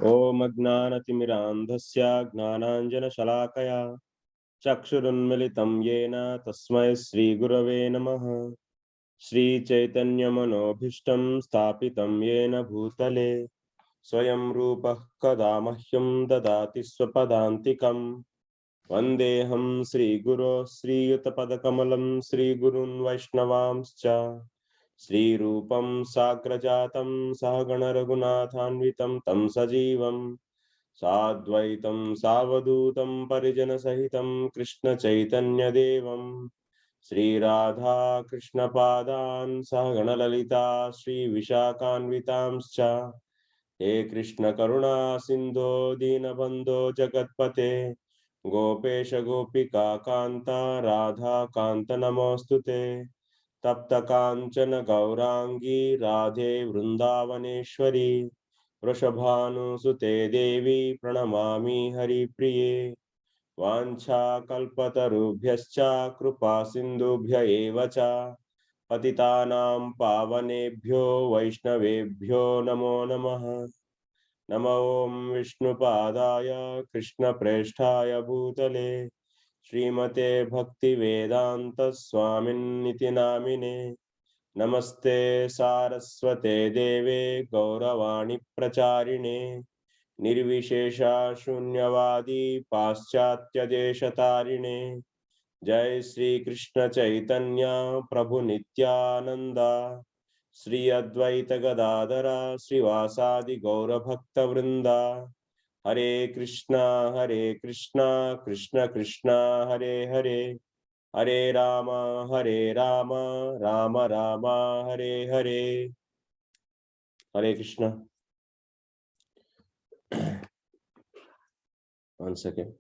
ओम अज्ञानतिमिरान्धस्य ज्ञानाञ्जनशलाकया चक्षुरुन्मिलितं येन तस्मै श्रीगुरवे नमः। श्रीचैतन्यमनोभीष्टं स्थापितं येन भूतले स्वयं रूपः कदा मह्यं ददाति स्वपदान्तिकम्। वन्देऽहं श्रीगुरो श्रीयुतपदकमलं श्रीगुरुन् वैष्णवांश्च श्रीरूपं साग्रजातं सहगण रघुनाथान्वितं तं सजीवं साद्वैतं सावधूतं परिजनसहितं कृष्णचैतन्यदेवं श्रीराधा कृष्णपादान् सहगण ललिता श्रीविशाखान्वितांश्च। हे कृष्ण करुणा सिन्धो दीनबन्धो जगत्पते गोपेश गोपिका कान्ता राधा कान्त नमोऽस्तुते। तप्त कांचन गौरांगी राधे वृंदावनेश्वरी वृषभानुसुते देवी प्रणमामि हरिप्रिये। वाञ्छाकल्पतरुभ्यश्च कृपा सिन्धुभ्य एव च पतितानां पावनेभ्यो वैष्णवेभ्यो नमो नमः। नमो ओं विष्णुपादाय कृष्णप्रेष्ठाय भूतले श्रीमते भक्तिवेदांत स्वामिन्निति नामिने। नमस्ते सारस्वते देवे गौरवाणी प्रचारिणे निर्विशेषा शून्यवादी पाश्चात्य देशतारिणे। जय श्री कृष्ण चैतन्य प्रभु नित्यानंदा श्री अद्वैत गदाधरा श्रीवासादि गौरभक्त वृंदा। हरे कृष्णा कृष्ण कृष्णा हरे हरे हरे राम राम राम हरे हरे। हरे Krishna. One second.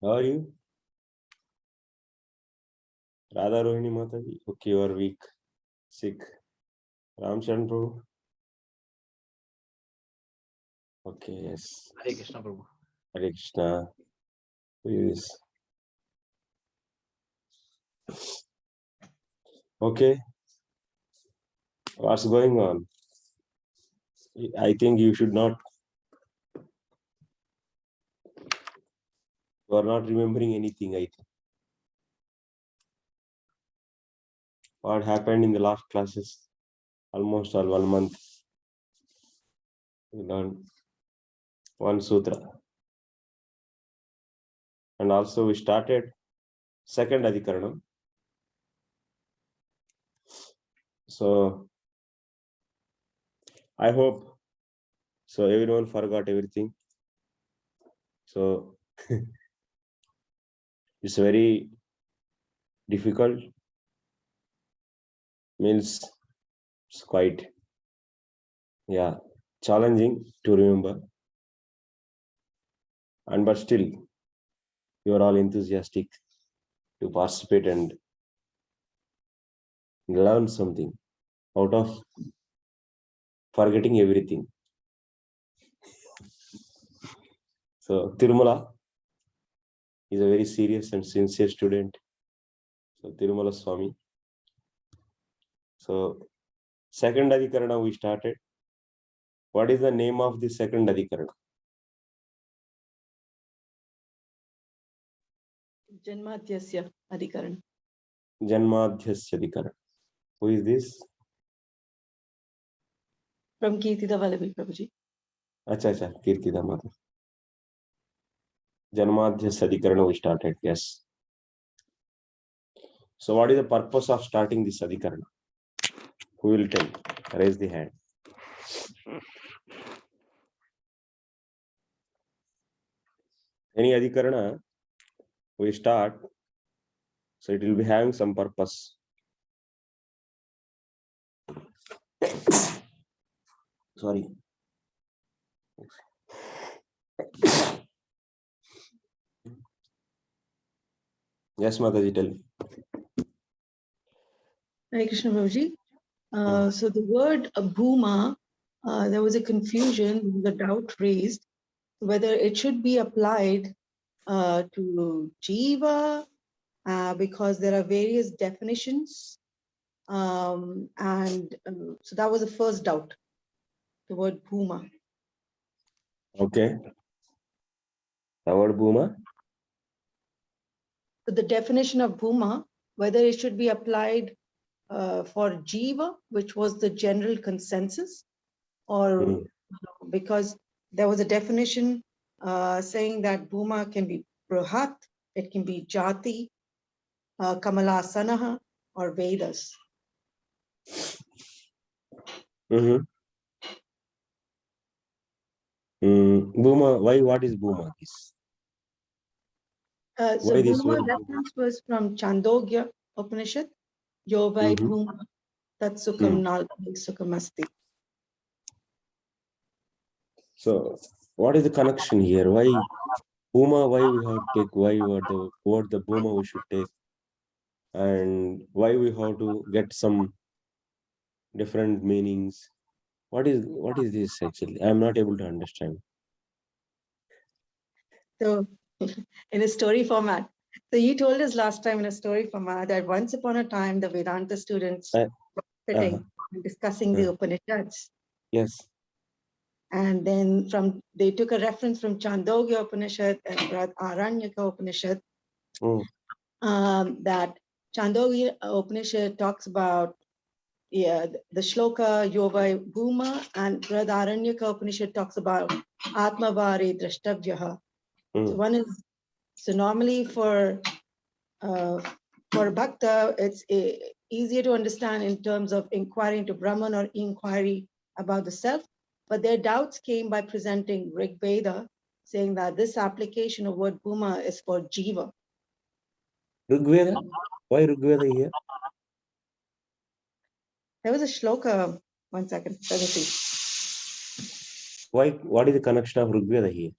How are you? Radha Rohini Mataji. Okay, you are weak, sick. Ram Charan Prabhu. Okay, yes. Hare Krishna Prabhu. Hare Krishna. Yes. Okay. What's going on? I think you should not You are not remembering anything, I think. What happened in the last classes? Almost all 1 month. We learned one sutra. And also we started second adhikaranam. So I hope so everyone forgot everything. So it's very difficult. Means it's quite challenging to remember. And but still you are all enthusiastic to participate and learn something out of forgetting everything. So Tirumala is a very serious and sincere student. So Tirumala Swami. So second adhikarana we started. What is the name of the second adhikarana? Janmadhyasya adhikarana. Janmadhyasya adhikarana. Who is this? From Kirtida Vallabhi Prabhuji. Acha, Kirtida Mata. Janmadhyasya adhikarana we started, yes. So what is the purpose of starting this adhikarana? Who will tell? Raise the hand. Any adhikarana we start, so it will be having some purpose. Sorry. Yes, Mataji, tell. Hare Krishna Prabhuji. So the word bhuma, there was a confusion, the doubt raised whether it should be applied to jiva, because there are various definitions. So that was the first doubt, the word bhuma. Okay. The word bhuma? So the definition of bhuma, whether it should be applied for jiva, which was the general consensus, or because there was a definition saying that bhuma can be prahat, it can be jati, kamalasanaha, or Vedas. Bhuma, why? What is bhuma? So bhuma reference was from Chandogya Upanishad, Yovai bhuma tat sukham nalpai sukhamasti. So what is the connection here? Why bhuma? Why we have to take? Why the word the bhuma we should take? And why we have to get some different meanings? What is this actually? I am not able to understand. So in a story format. So you told us last time in a story format that once upon a time the Vedanta students were sitting and discussing the Upanishads. Yes. And then they took a reference from Chandogya Upanishad and Aranyaka Upanishad, that Chandogya Upanishad talks about the shloka Yovai Bhuma, and Aranyaka Upanishad talks about Atmavari Drashtavyaha. So normally for bhakta, it's easier to understand in terms of inquiring to Brahman or inquiry about the self. But their doubts came by presenting Rig Veda, saying that this application of word bhuma is for jiva. Rig Veda? Why Rig Veda here? There was a shloka. 1 second. Let me see. Why? What is the connection of Rig Veda here?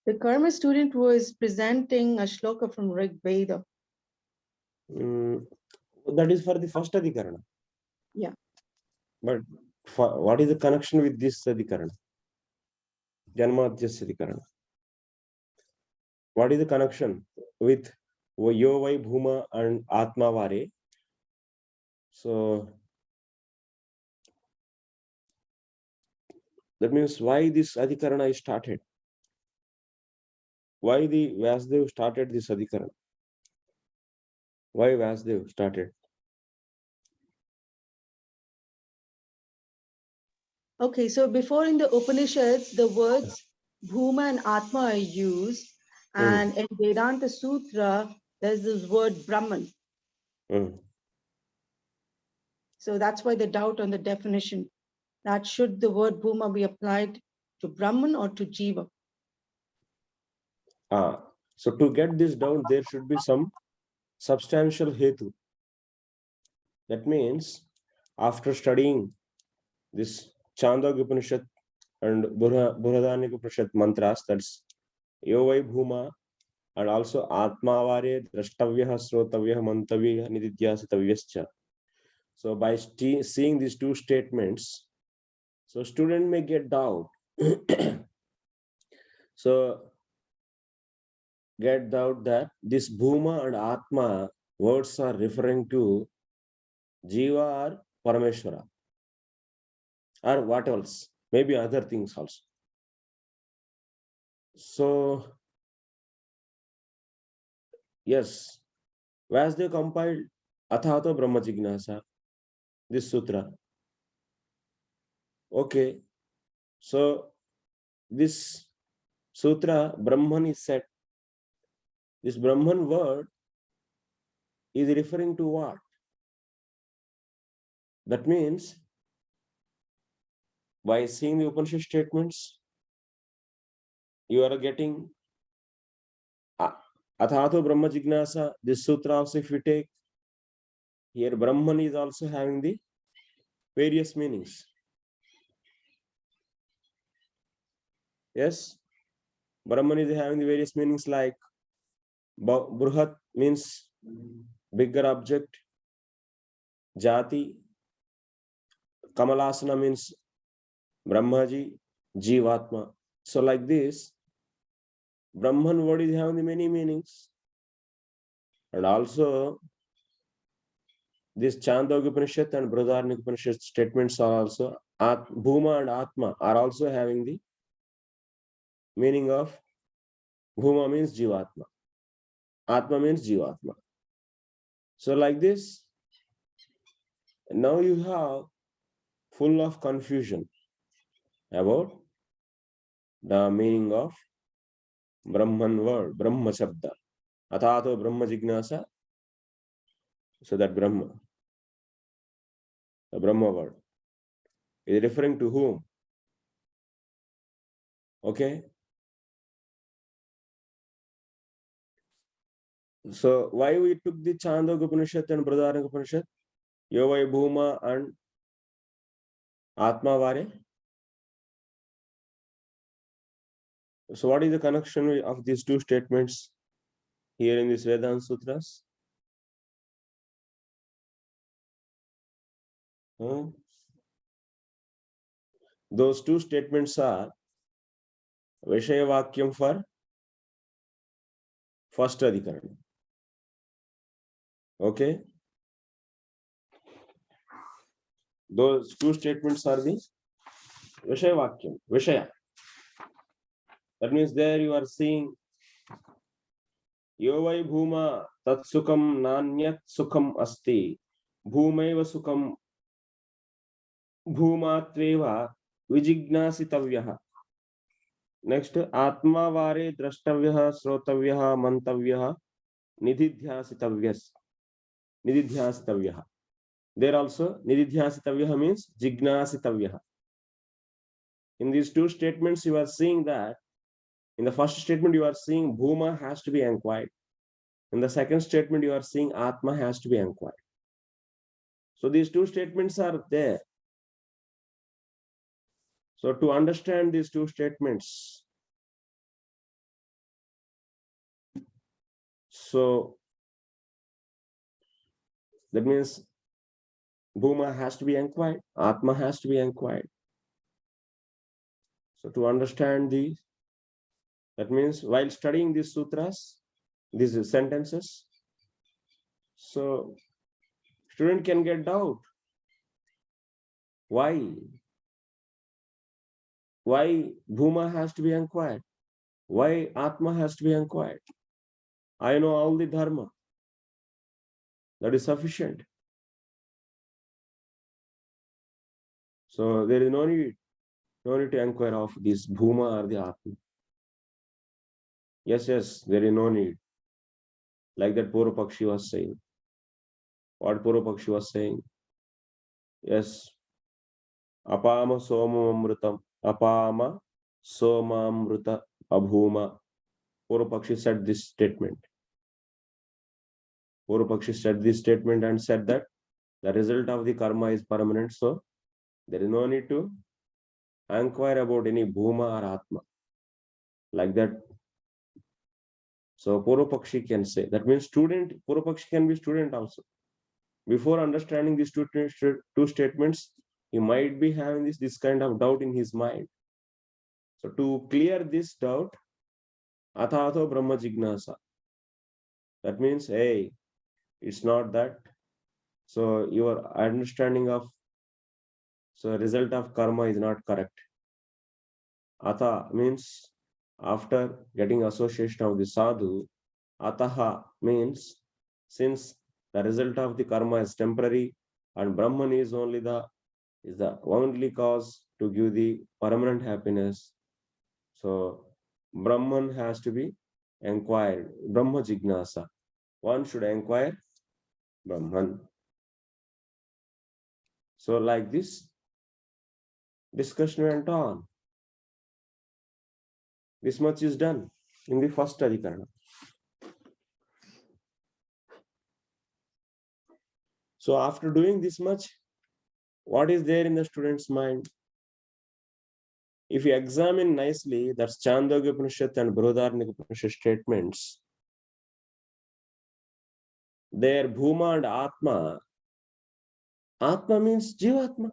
The karma student was presenting a shloka from Rig Veda. That is for the first adhikarana. Yeah. But what is the connection with this adhikarana? Janmadhyasya adhikarana. What is the connection with Yovai Bhuma and Atmavare? So That means why this Adhikarana is started? Why the Vyasdev started this Adhikarana? Why Vyasdev started? Okay, so before in the Upanishads, the words Bhuma and Atma are used, and in Vedanta Sutra, there's this word Brahman. So that's why the doubt on the definition, that should the word Bhuma be applied to Brahman or to Jiva? So to get this down, there should be some substantial hetu. That means after studying this Chandogya Upanishad and Burhadanika Upanishad mantras, that's Yovai Bhuma, and also Atmavare Drashtavyah Srotavyah Mantavyah Nididhyasitavyascha. So by seeing these two statements, so student may get doubt. So get doubt that this Bhuma and Atma words are referring to Jiva or Parameshwara, or what else? Maybe other things also. So yes, Vyasdev compiled Athato Brahma Jignasa, this sutra. Okay, so this sutra, Brahman is said. This Brahman word is referring to what? That means by seeing the Upanishad statements, you are getting Athato Brahma Jignasa, this sutra also, if you take, here Brahman is also having the various meanings. Yes, Brahman is having the various meanings, like Bruhat means bigger object, Jati, Kamalasana means Brahmaji, Jivatma. So like this, Brahman word is having many meanings. And also this Chandogya Upanishad and Brihadaranyaka Upanishad statements are also, Bhuma and Atma are also having the meaning of Bhuma means Jivatma, Atma means Jivatma. So like this, now you have full of confusion about the meaning of Brahman word, Brahma Shabda, Athato Brahma Jignasa. So that Brahma, the Brahma word, is referring to whom? Okay. So why we took the Chandogya Upanishad and Brihadaranyaka Upanishad, Yovai Bhuma and Atma Vare? So what is the connection of these two statements here in this Vedanta Sutras? Those two statements are Vishaya Vakyam for first Adhikarana. Okay. Those two statements are the Vishaya Vakyam, Vishaya. That means there you are seeing Yovai Bhuma Tat Sukham Nanyat Sukham Asti Bhumaiva Sukham Bhumatveva Vijignasitavyah. Next, Atma Vare Drashtavyah Srotavyah Mantavyah Nididhyasitavyah. There also Nididhyasitavyah means Jignasitavyah. In these two statements, you are seeing that in the first statement, you are seeing Bhuma has to be inquired. In the second statement, you are seeing Atma has to be inquired. So these two statements are there. So to understand these two statements, so that means Bhuma has to be inquired, Atma has to be inquired. So to understand these, that means while studying these sutras, these sentences, so student can get doubt. Why? why Bhuma has to be inquired? Why Atma has to be inquired? I know all the dharma. That is sufficient. So there is no need to inquire of this Bhuma or the Atma. Yes, there is no need. Like that Purvapakshi was saying. What Purvapakshi was saying? Yes. Apama somamamrutam. Apama somamruta abhuma. Purvapakshi said this statement. Purvapakshi said this statement and said that the result of the karma is permanent. So there is no need to inquire about any Bhuma or Atma. Like that. So Purvapakshi can say. That means Purvapakshi can be student also. Before understanding these two statements, he might be having this kind of doubt in his mind. So to clear this doubt, Athato Brahma Jignasa. That means, hey, it's not that. So your understanding of result of karma is not correct. Atha means after getting association of the sadhu, Ataha means since the result of the karma is temporary and Brahman is only the only cause to give the permanent happiness. So Brahman has to be inquired. Brahma Jignasa. One should inquire Brahman. So like this, discussion went on. This much is done in the first adhikarana. So after doing this much, what is there in the student's mind? If you examine nicely, that's Chandogya Upanishad and Brihadaranyaka Upanishad statements, there Bhuma and Atma. Atma means Jivatma.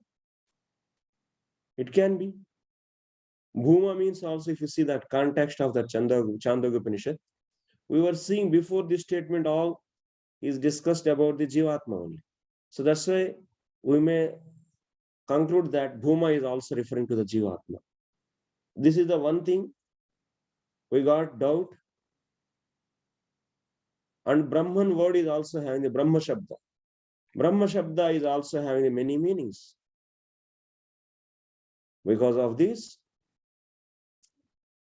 It can be. Bhuma means also, if you see that context of the Chandogya Upanishad, we were seeing before this statement all is discussed about the Jivatma only. So that's why we may conclude that Bhuma is also referring to the Jivatma. This is the one thing we got doubt. And Brahman word is also having the Brahma Shabda. Brahma Shabda is also having many meanings. Because of this,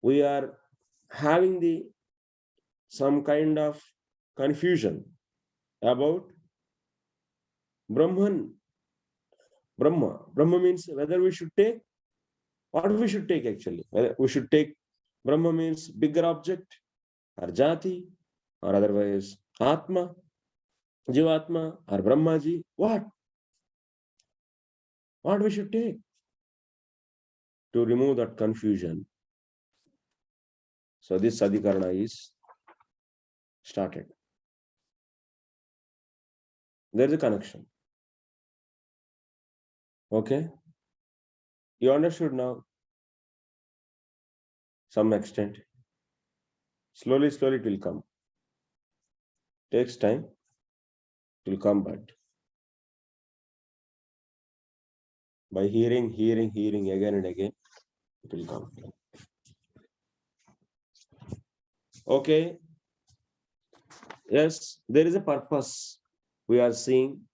we are having some kind of confusion about Brahman. Brahma means whether we should take, what we should take actually. Whether we should take Brahma means bigger object, or Jati, or otherwise Atma, Jivatma, or Brahmaji. What we should take to remove that confusion. So this Adhikarana is started. There is a connection. Okay? You understood now? Some extent. Slowly it will come. Takes time. It will come, but by hearing again and again, it will come. Okay. Yes, there is a purpose we are seeing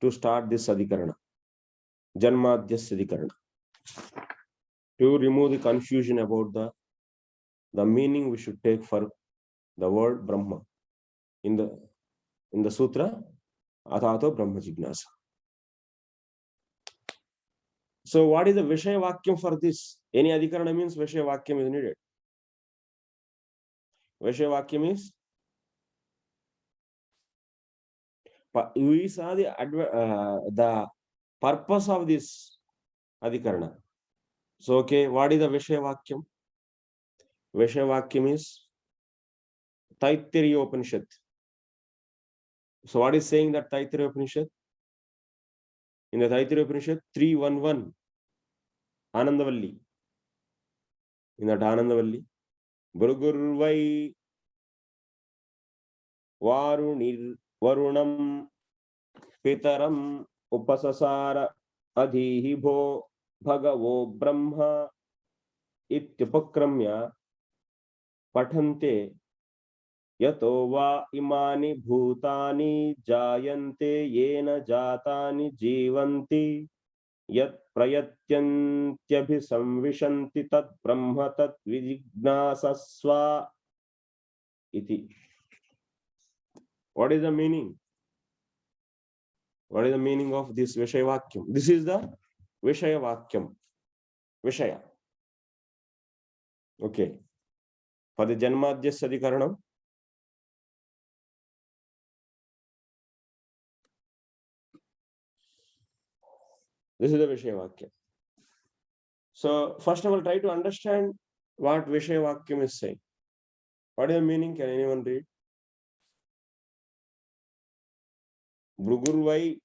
to start this Adhikarana. Janmadhyasya Adhikarana. To remove the confusion about the meaning we should take for the word Brahma. In the sutra, Athato Brahma Jignasa. So what is the Vishaya Vakyam for this? Any Adhikarana means Vishaya Vakyam is needed. Vishaya Vakyam is we saw the purpose of this Adhikarana. So okay, what is the Vishaya Vakyam? Vishaya Vakyam is Taittiriya Upanishad. So what is saying that Taittiriya Upanishad? In the Taittiriya Upanishad 3.1.1, Anandavalli. In that Anandavalli, Bhurgurvai Varunam Pitaram Upasasara Adhihi Bho Bhagavo Brahma ityupakramya pathante yato va imani bhutani jayante yena jatani jivanti yat prayatyantyaభిసంవిశంతి tat brahma tat vijignasasva iti. What is the meaning? What is the meaning of this Vishaya Vakyam? This is the Vishaya Vakyam. Vishaya. Okay. For the Janmadhyasya Adhikaranam. This is the Vishaya Vakyam. So, first of all, try to understand what Vishaya Vakyam is saying. What is the meaning? Can anyone read? Brugurvai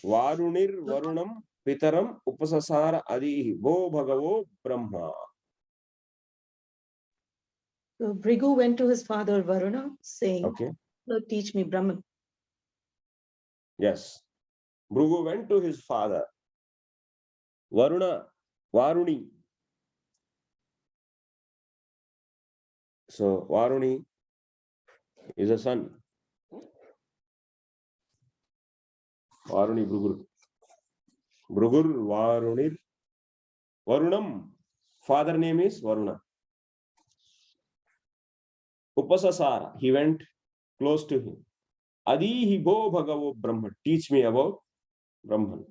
Varunir Varunam Pitaram Upasasara Adihi Vo Bhagavo Brahma. So Bhrigu went to his father Varuna, saying, Okay. Lord, teach me Brahman. Yes. Bhrigu went to his father Varuni. So Varuni is a son. Varuni Bhrigur. Bhrigur Varunir Varunam. Father name is Varuna. Upasasara. He went close to him. Adihi Bo Bhagavo Brahma. Teach me about Brahman.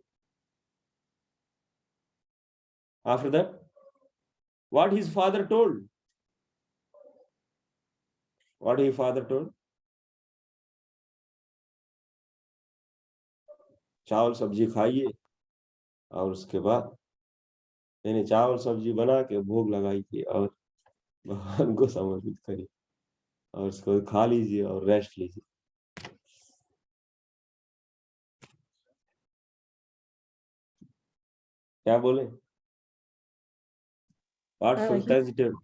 After that, what his father told? What his father told? चावल सब्जी खाइए और उसके बाद यानी चावल सब्जी बना के भोग लगाइए और भगवान को समर्पित करिए और उसको खा लीजिए और रेस्ट लीजिए. क्या बोले? What full-time?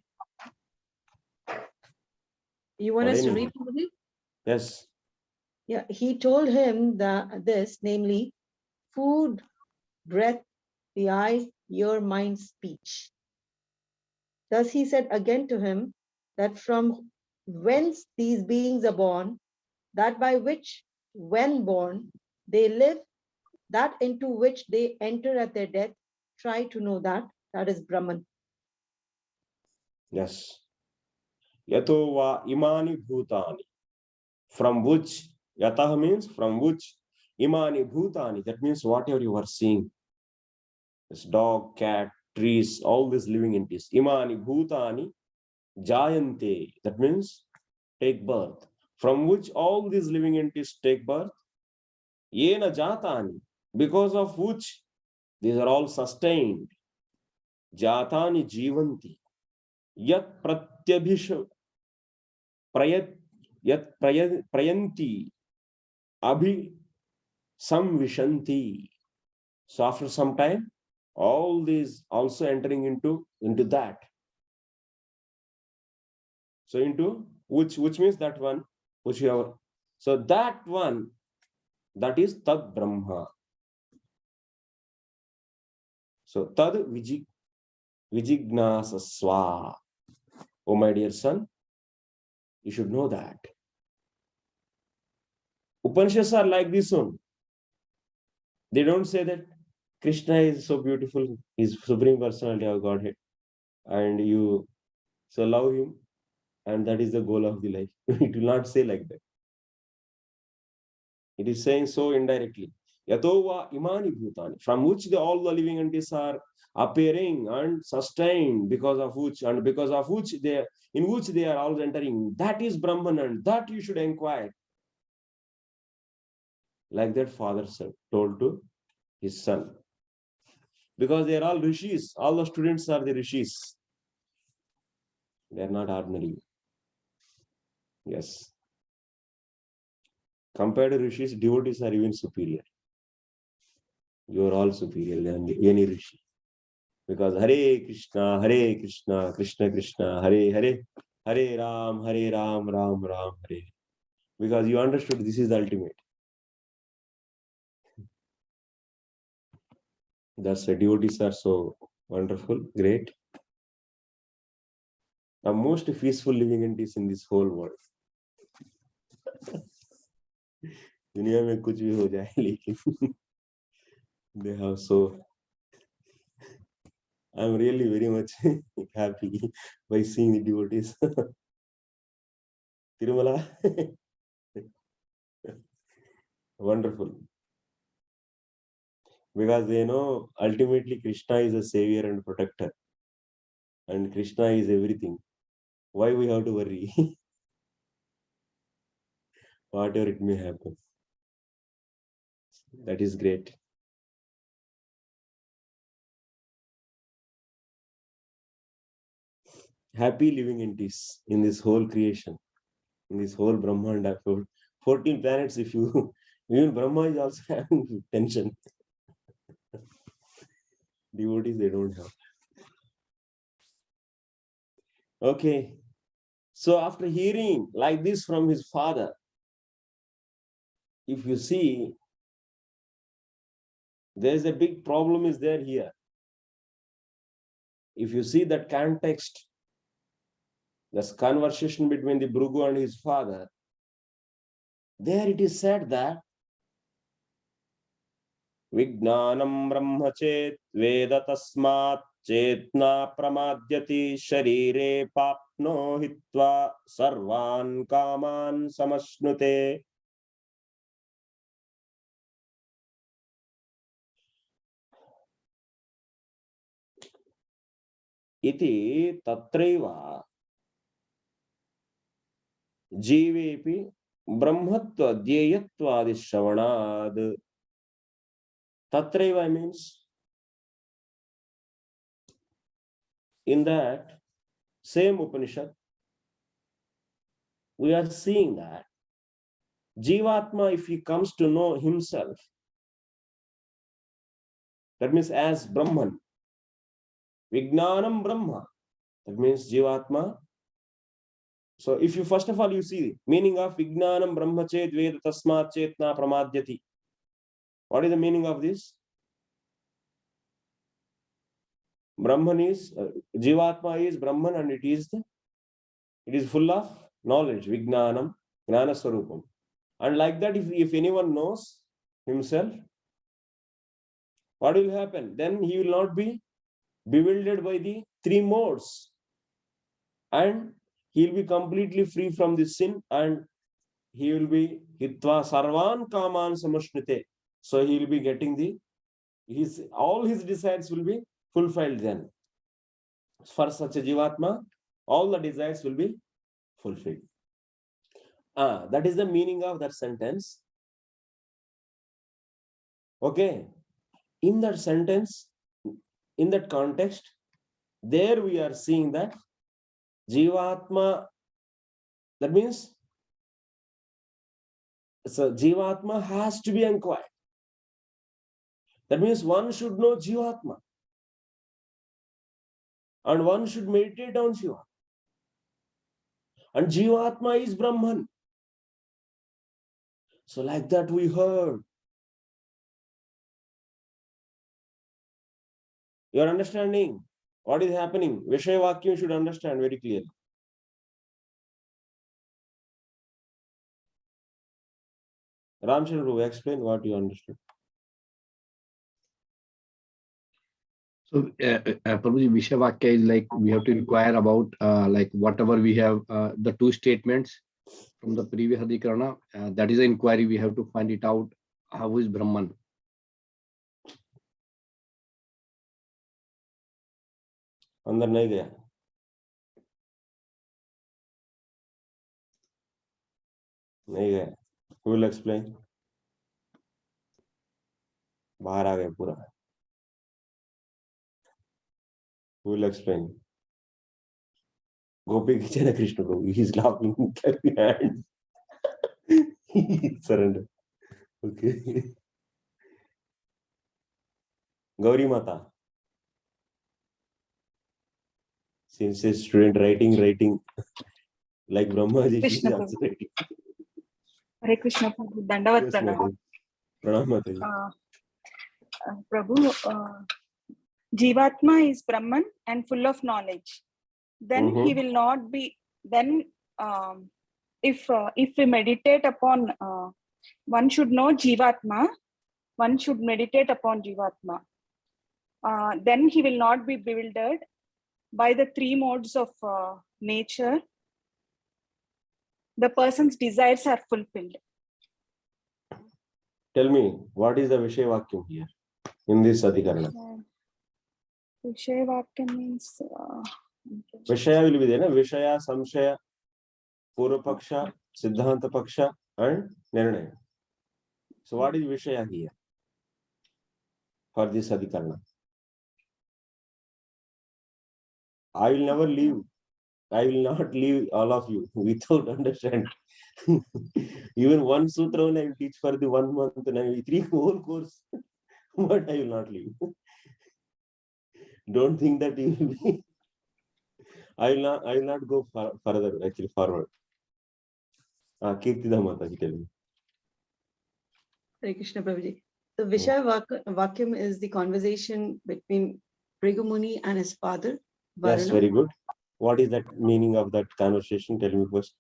You want us to read? Yes. Yeah, he told him that this, namely, food, breath, the eye, ear, mind, speech. Thus he said again to him that from whence these beings are born, that by which, when born, they live, that into which they enter at their death, try to know that, that is Brahman. Yes. Yato va imani bhutani. From which, yatah means from which, imani bhutani, that means whatever you are seeing. This dog, cat, trees, all these living entities. Imani bhutani jayante, that means take birth. From which all these living entities take birth. Yena jatani, because of which these are all sustained. Jatani jivanti. Yat pratyabhisha prayat yat prayanti abhi samvishanti. So after some time, all these also entering into that. So into which means that one which you have. So that one, that is Tad Brahma. So Tad Vijignasasva. Oh my dear son, you should know that. Upanishads are like this one. They don't say that Krishna is so beautiful, he's Supreme Personality of Godhead, and you so love him, and that is the goal of the life. It will not say like that. It is saying so indirectly. Yatova imani bhutani, from which all the living entities are appearing and sustained, because of which in which they are all entering. That is Brahman, and that you should inquire. Like that father told to his son. Because they are all rishis, all the students are the rishis. They are not ordinary. Yes. Compared to rishis, devotees are even superior. You are all superior than any rishi. Because Hare Krishna, Krishna Krishna, Hare Hare, Hare Ram, Ram Ram, Hare. Because you understood this is the ultimate. That's the devotees are so wonderful, great. The most peaceful living entities in this whole world. दुनिया में कुछ भी हो जाए, लेकिन they have so. I'm really very much happy by seeing the devotees. Tirumala, wonderful. Because they know ultimately Krishna is a savior and protector, and Krishna is everything. Why we have to worry? Whatever it may happen. That is great. Happy living entities in this whole creation, in this whole Brahmanda. 14 planets, if you, even Brahma is also having tension. Devotees, they don't have. Okay. So after hearing like this from his father, if you see, there's a big problem is there here. If you see that context, this conversation between the Bhrigu and his father, there it is said that Vijnanam Brahma Chet Veda Tasmat Chetna Pramadyati Sharire Papno Hitva Sarvan Kaman Samashnute. Iti Tatreva Jivepi Brahmatva Dhyayatva Shravanad. Tatreva means in that same Upanishad, we are seeing that Jivatma, if he comes to know himself, that means as Brahman, Vijnanam Brahma, that means Jivatma. So if you first of all you see meaning of Vijnanam Brahma Chet Veda Tasmat Chetna Pramadyati. What is the meaning of this? Brahman is Jivatma is Brahman, and it is full of knowledge, Vijnanam, Jnana Swarupam. And like that, if anyone knows himself, what will happen? Then he will not be bewildered by the three modes, and he will be completely free from the sin, and he will be hitva sarvan kaman samashnite. So he will be getting all his desires will be fulfilled then. For such a jivatma, all the desires will be fulfilled. That is the meaning of that sentence. Okay. In that sentence, in that context, there we are seeing that Jivatma, that means so Jivatma has to be inquired. That means one should know Jivatma, and one should meditate on Jivatma. And Jivatma is Brahman. So like that we heard. You are understanding what is happening? Vishaya Vakyam you should understand very clearly. Ramchandra Prabhu, explain what you understood. So, Prabhuji, Vishwavakya is like we have to inquire about like whatever we have, the two statements from the previous Adhikarana, that is the inquiry. We have to find it out. How is Brahman? अंदर नहीं गया. नहीं गया. Who will explain? बाहर आ गया पूरा. Who will explain? Gopi Kichana Krishna Prabhu. He is laughing. Clapping hands. Surrender. Okay. Gauri Mata. Since a student writing like Brahma ji, she is also writing. Hare Krishna Prabhu, Dandavat Pranam. Pranam Mataji. Prabhu, Jivatma is Brahman and full of knowledge. then he will not be, then if we meditate upon, one should know Jivatma, one should meditate upon Jivatma. Then he will not be bewildered by the three modes of nature. The person's desires are fulfilled. Tell me, what is the Vishaya Vakyam here in this Adhikarana? Vishaya Vakyam means... Vishaya will be there, na? Vishaya, Samshaya, Purvapaksha, Siddhanta Paksha, and Nirnaya. So what is Vishaya here for this Adhikarana? I will never leave. I will not leave all of you without understand. Even one sutra I will teach for the 1 month and I will 3 whole course, but I will not leave. Don't think that you will be. I will not go further, actually forward. Kirtida Mataji, tell me. Hare Krishna Prabhuji. The Vishaya Vakyam is the conversation between Bhrigu Muni and his father, Varuna. Yes, very good. What is that meaning of that conversation? Tell me first.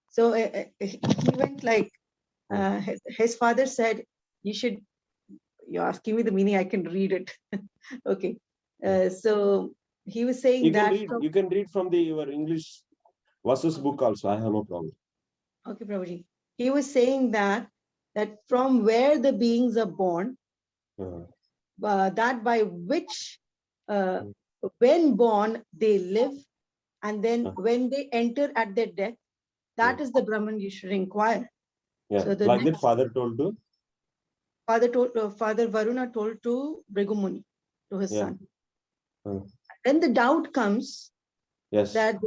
So he went like, his father said, you're asking me the meaning, I can read it. Okay. So he was saying you can read from your English Vasus book also. I have no problem. Okay, Prabhuji. He was saying that from where the beings are born, that by which, when born, they live, and then when they enter at their death, that is the Brahman you should inquire. Yeah, so like that father told to? Father Varuna told to Bhrigu Muni, to his son. Then the doubt comes, that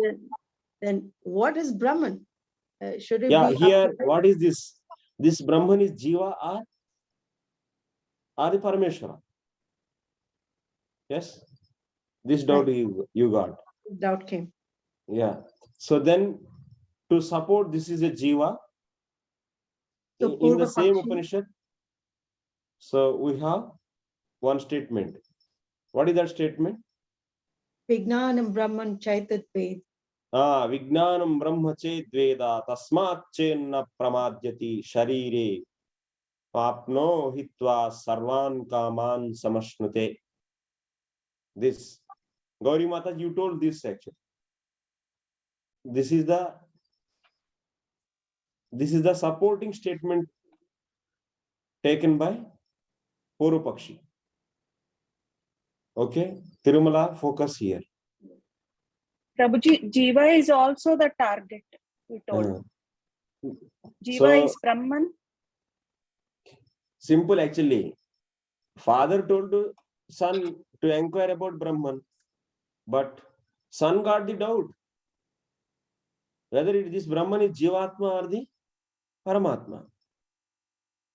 then what is Brahman? Should it be here, what is this? This Brahman is Jiva or the Parameshwara? Yes? This doubt you got. Doubt came. Yeah. So then, to support this is a Jiva, so in the same Upanishad, so we have one statement. What is that statement? Vijnanam Brahman Chaitat Ved. Vijnanam Brahma Chet Veda Tasmat Chenna Pramadhyati Sharire Papno Hitva Sarvan Kaman Samashnute. This. Gauri Mata, you told this actually. This is the supporting statement taken by Purvapakshi. Okay, Tirumala, focus here. Prabhuji, Jiva is also the target, we told. Jiva is Brahman. Simple actually. Father told to son to inquire about Brahman, but son got the doubt whether this Brahman is Jivatma or the Paramatma.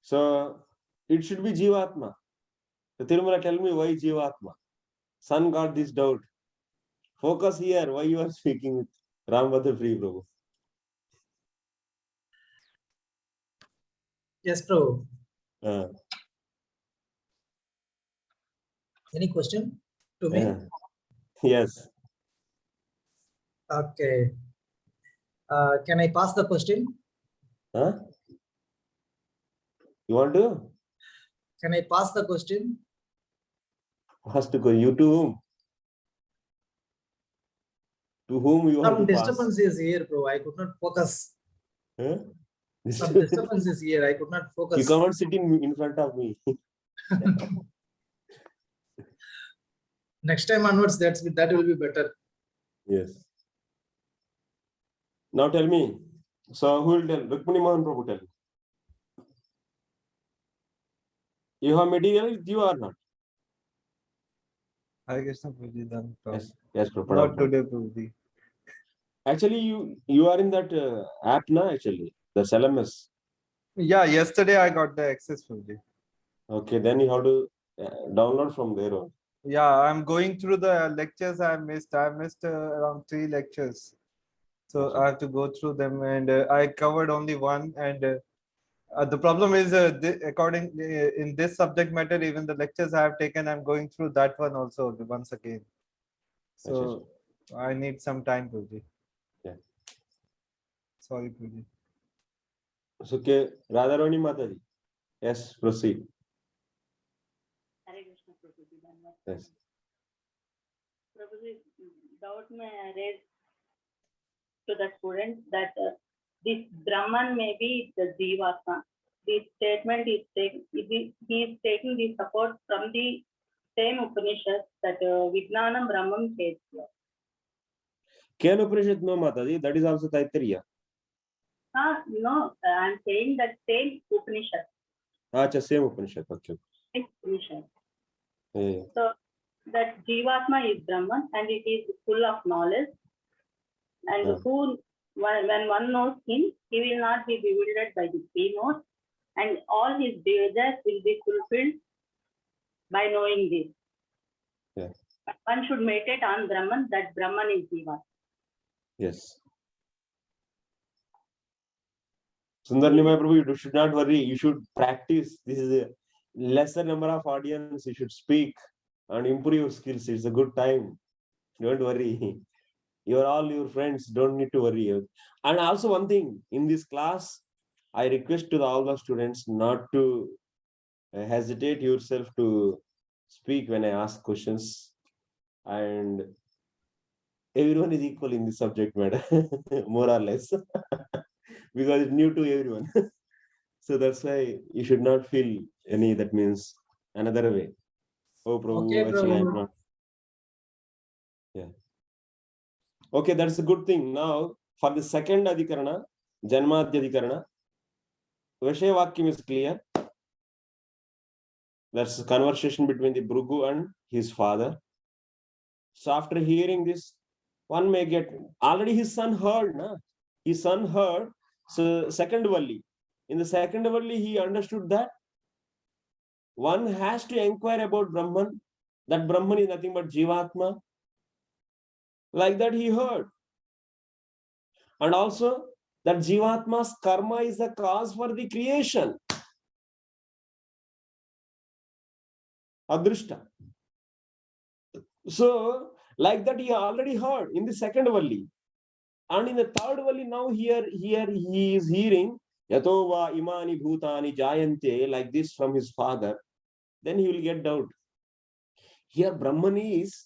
So it should be Jivatma. So Tirumala, tell me why Jivatma? Son got this doubt. Focus here. Why you are speaking with Rambhadra Free Prabhu? Yes, Prabhu. Any question to me? Yes. Okay. Can I pass the question? You want to? Can I pass the question? Pass to go. You to whom? To whom you want Some to pass? disturbance is here, bro. I could not focus. Some disturbance is here. I could not focus. You can't sit in front of me. Next time onwards, that will be better. Yes. Now tell me. So who will tell? Rukmini Mohan Prabhu, tell me. You have material with you or not? I guess not Prabhuji. Yes, Prabhu. Not today, Prabhuji. Actually, you are in that app now, actually, the LMS. Yeah, yesterday I got the access, Prabhuji. Okay, then you have to download from there on. Yeah, I'm going through the lectures I missed. I missed around 3 lectures. So I have to go through them, and I covered only one. And the problem is, in this subject matter, even the lectures I have taken, I'm going through that one also once again. So I need some time, Guruji. Yeah. Sorry, Guruji. So, okay, Radharani Mataji. Yes, proceed. Hare Krishna, Prabhuji. Yes. Prabhuji, doubt may raise to the student that this Brahman may be the Jivatma. This statement is taking, he is taking the support from the same Upanishad that Vijnanam Brahman says here. Ken Upanishad, no Mataji, that is also Taittiriya. No, I am saying that same Upanishad. Acha, same Upanishad. Okay. Same Upanishad. Yeah. So that Jivatma is Brahman and it is full of knowledge. And when one knows him, he will not be bewildered by the three modes, and all his desires will be fulfilled by knowing this. Yeah. One should meditate on Brahman, that Brahman is Jiva. Yes. Sundar Nimai Prabhu, you should not worry. You should practice. This is a lesser number of audience. You should speak and improve your skills. It's a good time. Don't worry. You're all your friends. Don't need to worry. And also one thing, in this class, I request to all the students not to hesitate yourself to speak when I ask questions. And everyone is equal in this subject matter, more or less, because it's new to everyone. So that's why you should not feel any, that means another way. Oh, Prabhu, Okay, actually, I'm Prabhu. not. Yeah. Okay, that's a good thing. Now, for the second Adhikarana, Janmadhya Adhikarana, Vishaya Vakyam is clear. That's a conversation between the Bhrigu and his father. So after hearing this, one may get, already his son heard, na? His son heard. So second Valli, in the second Valli, he understood that one has to inquire about Brahman, that Brahman is nothing but Jivatma. Like that he heard. And also that Jivatma's karma is the cause for the creation. Adrishta. So like that he already heard in the second Valli. And in the third Valli, now here he is hearing Yatova imani bhutani jayante, like this from his father. Then he will get doubt. Here Brahman is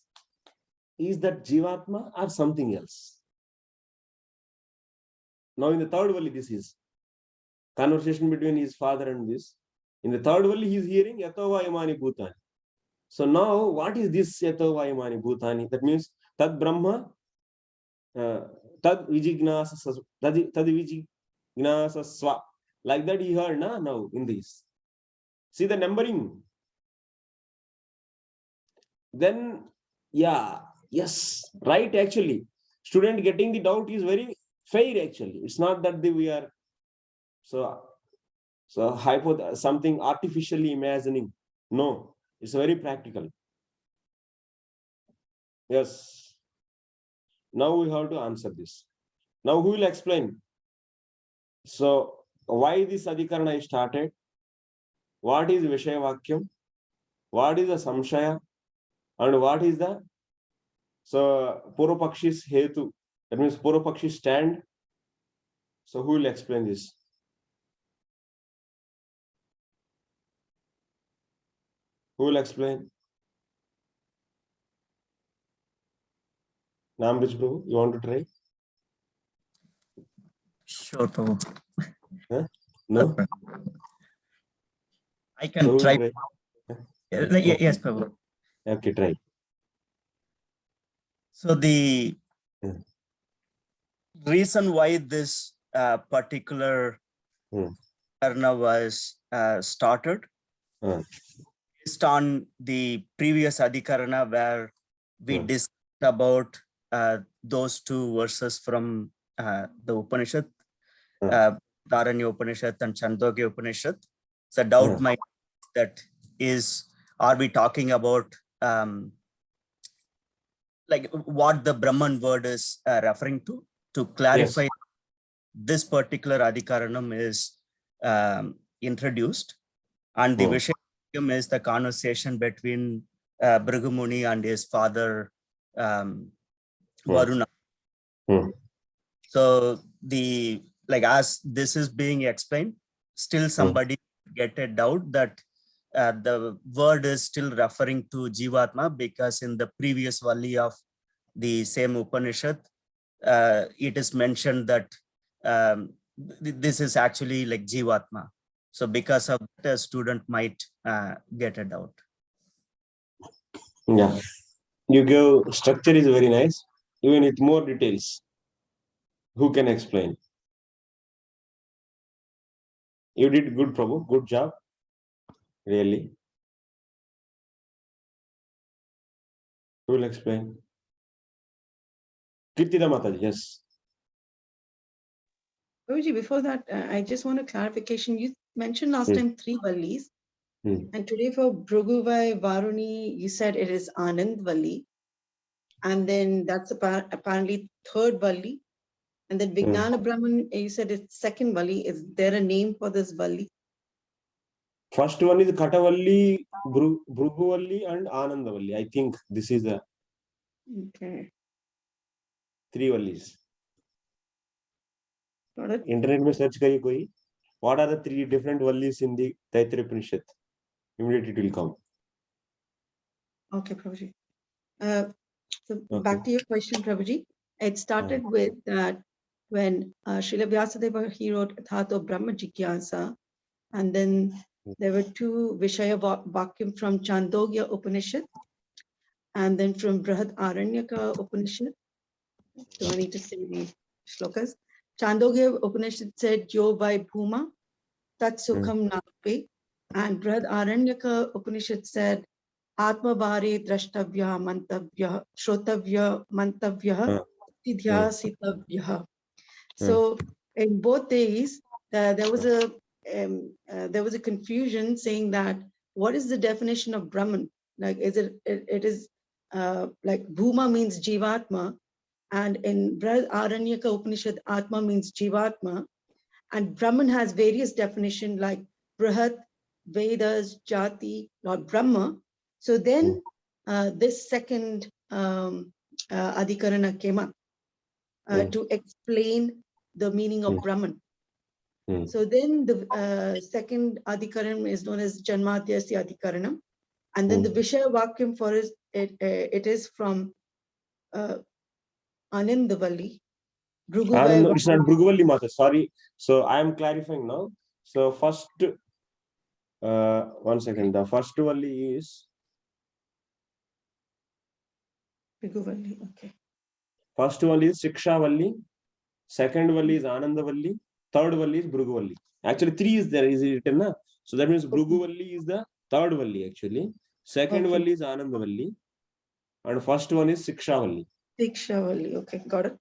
that Jivatma or something else? Now in the third Valli, this is conversation between his father and this. In the third Valli, he is hearing Yatova imani bhutani. So now what is this Yatova imani bhutani? That means Tad Brahma Tad Vijignasa Swa. Like that he heard now in this. See the numbering. Then, yes, right, actually. Student getting the doubt is very fair, actually. It's not that we are so something artificially imagining. No, it's very practical. Yes. Now we have to answer this. Now who will explain? So why this Adhikarana is started? What is Vishaya Vakyam? What is the Samshaya? And what is the Purvapakshi's Hetu? That means Purvapakshi stand. So who will explain this? Who will explain? Namrich Prabhu, you want to try? Sure, Prabhu. Huh? No? I can try. Yes, Prabhu. Okay, try. So the reason why this particular Karna was started based on the previous Adhikarana where we discussed about those two verses from the Upanishad, Dharanya Upanishad and Chandogya Upanishad. So doubt might that is, are we talking about like what the Brahman word is referring to? To clarify, this particular Adhikaranam is introduced, and the Vishayam is the conversation between Bhrigu Muni and his father Varuna. Hmm. So as this is being explained, still somebody get a doubt that the word is still referring to Jivatma, because in the previous Valli of the same Upanishad, it is mentioned that this is actually like Jivatma. So because of that, a student might get a doubt. Yeah, you give structure is very nice, even with more details. Who can explain? You did good, Prabhu. Good job. Really. Who will explain? Kirtida Mataji, yes. Prabhuji, before that, I just want a clarification. You mentioned last time 3 vallis, and today for Bhruguvai Varuni, you said it is Anand Valli, and then that's apparently 3rd valli, and then Vijnana Brahman, you said it's 2nd valli. Is there a name for this valli? First one is Katavalli, Bhruguvalli, and Anandavalli. I think this is the Okay. 3 vallis. Got it. Internet में search करिए कोई. What are the 3 different vallis in the Taittiriya Upanishad? Immediately it will come. Okay, Prabhuji. So back to your question, Prabhuji. It started with that when Srila Vyasadeva, he wrote Thato Brahma Jigyasa, and then there were 2 Vishaya Vakyam from Chandogya Upanishad, and then from Brihad Aranyaka Upanishad. So I need to say the shlokas. Chandogya Upanishad said, Yo vai bhuma, tat sukham nape, and Brihad Aranyaka Upanishad said, Atma Bhari Drashtavya Mantavya Shrotavya Mantavya Tidhyasitavya. So in both days, there was a confusion saying that what is the definition of Brahman? Like, is it is like Bhuma means Jivatma, and in Brihad Aranyaka Upanishad, Atma means Jivatma, and Brahman has various definitions like Brihat, Vedas, Jati, or Brahma. So then this second Adhikarana came up to explain the meaning of Brahman. So then the second Adhikaranam is known as Janmadhyasya Adhikaranam. And then the Vishaya Vakyam for it is from Anandavalli. No, it's not Bhruguvalli Mata. Sorry. So I am clarifying now. So first, 1 second. The first Valli is. Bhruguvalli, okay. First one is Shiksha Valli. Second Valli is Anandavalli. Third Valli is Bhruguvalli. Actually, 3 is there. Is it written? Na? So that means Bhruguvalli is the 3rd Valli actually. Second Valli is Anandavalli. And first one is Shiksha Valli. Shiksha Valli, okay, got it.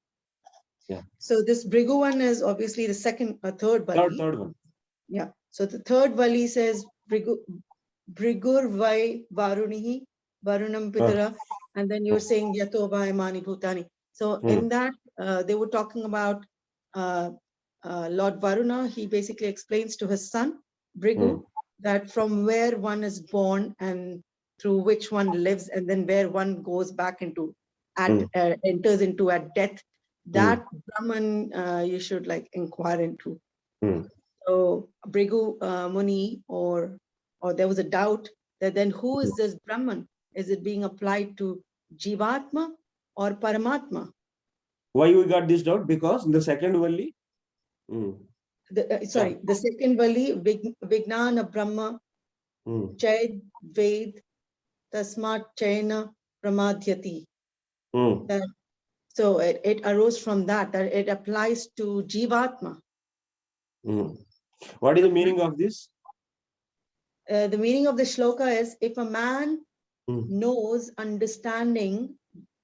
Yeah. So this Bhrigu one is obviously the third Valli. Third one. Yeah. So the 3rd Valli says Bhrigur Vai Varunihi Varunam Pitara, and then you're saying Yato Vai Mani Bhutani. So in that they were talking about Lord Varuna. He basically explains to his son Bhrigu that from where one is born and through which one lives, and then where one goes back into enters into at death, that Brahman you should like inquire into. So Bhrigu Muni, or there was a doubt that then who is this Brahman? Is it being applied to Jivatma or Paramatma? Why we got this doubt? Because in the second Valli, the second Valli, Vijnana Brahma, Chaid Ved, Tasmat Chaina Pramadhyati. So it arose from that it applies to Jivatma. What is the meaning of this? The meaning of the shloka is, if a man knows, understanding,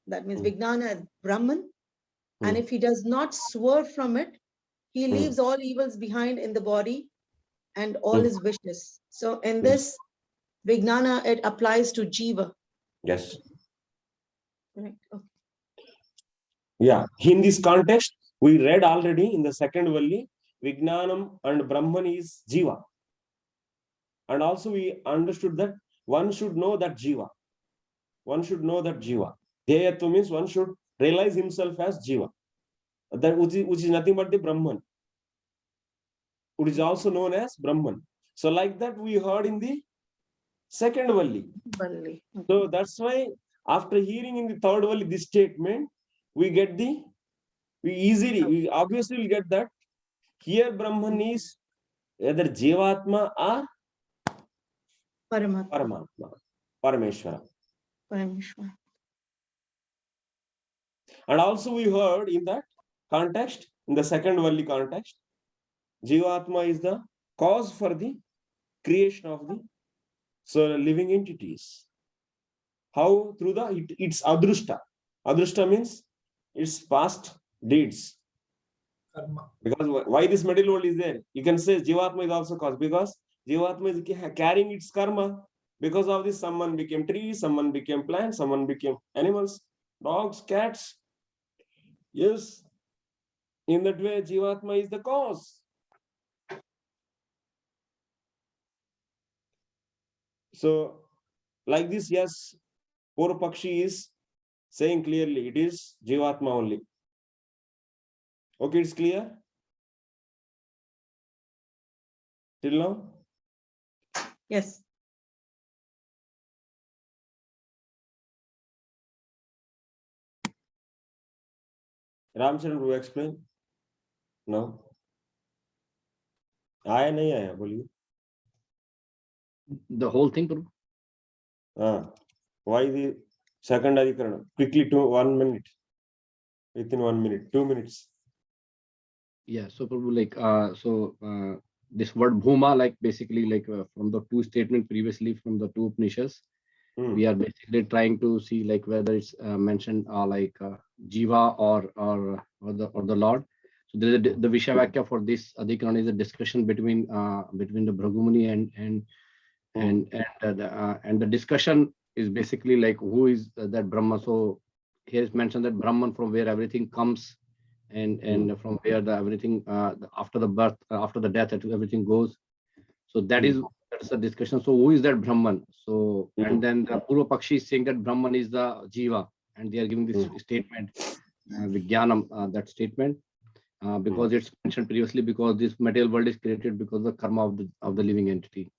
that means Vijnana Brahman, and if he does not swerve from it, he leaves all evils behind in the body and all his wishes. So in this Vijnana, it applies to Jiva. Yes. Right. Okay. Yeah. In this context, we read already in the second Valli, Vijnanam and Brahman is Jiva. And also we understood that one should know that Jiva. One should know that Jiva. Deyatva means one should realize himself as Jiva. That which is nothing but the Brahman, which is also known as Brahman. So like that we heard in the second Valli. Valli. So that's why after hearing in the third Valli this statement, we obviously will get that here Brahman is either Jivatma or Paramatma. Parameshwara. Parameshwara. And also we heard in that context, in the second Valli context, Jivatma is the cause for the creation of the living entities. How? Through its adrushta. Adrushta means its past deeds. Karma. Because why this material world is there? You can say Jivatma is also cause, because Jivatma is carrying its karma. Because of this, someone became trees, someone became plants, someone became animals, dogs, cats. Yes, in that way, Jivatma is the cause. So, like this, yes, Purvapakshi is saying clearly it is Jivatma only. Okay, it's clear? Till now? Yes. Ramcharan, will you explain? No. आया नहीं आया बोलिए. The whole thing, Prabhu? Why the second adhikarana? Quickly, 1 minute. Within 1 minute, 2 minutes. Yeah, so Prabhu, like this word bhuma, like basically like from the two statement previously from the two Upanishads, we are basically trying to see like whether it's mentioned like jiva or the Lord. So the Vishavakya for this adhikarana is a discussion between the Bhragumuni and the discussion is basically like who is that Brahma. So here is mentioned that Brahman from where everything comes, and from where the everything after the birth, after the death, everything goes. So that's the discussion. So who is that Brahman? So and then the Purvapakshi is saying that Brahman is the Jiva, and they are giving this statement, Vijnanam, that statement, because it's mentioned previously, because this material world is created because of the karma of the living entity.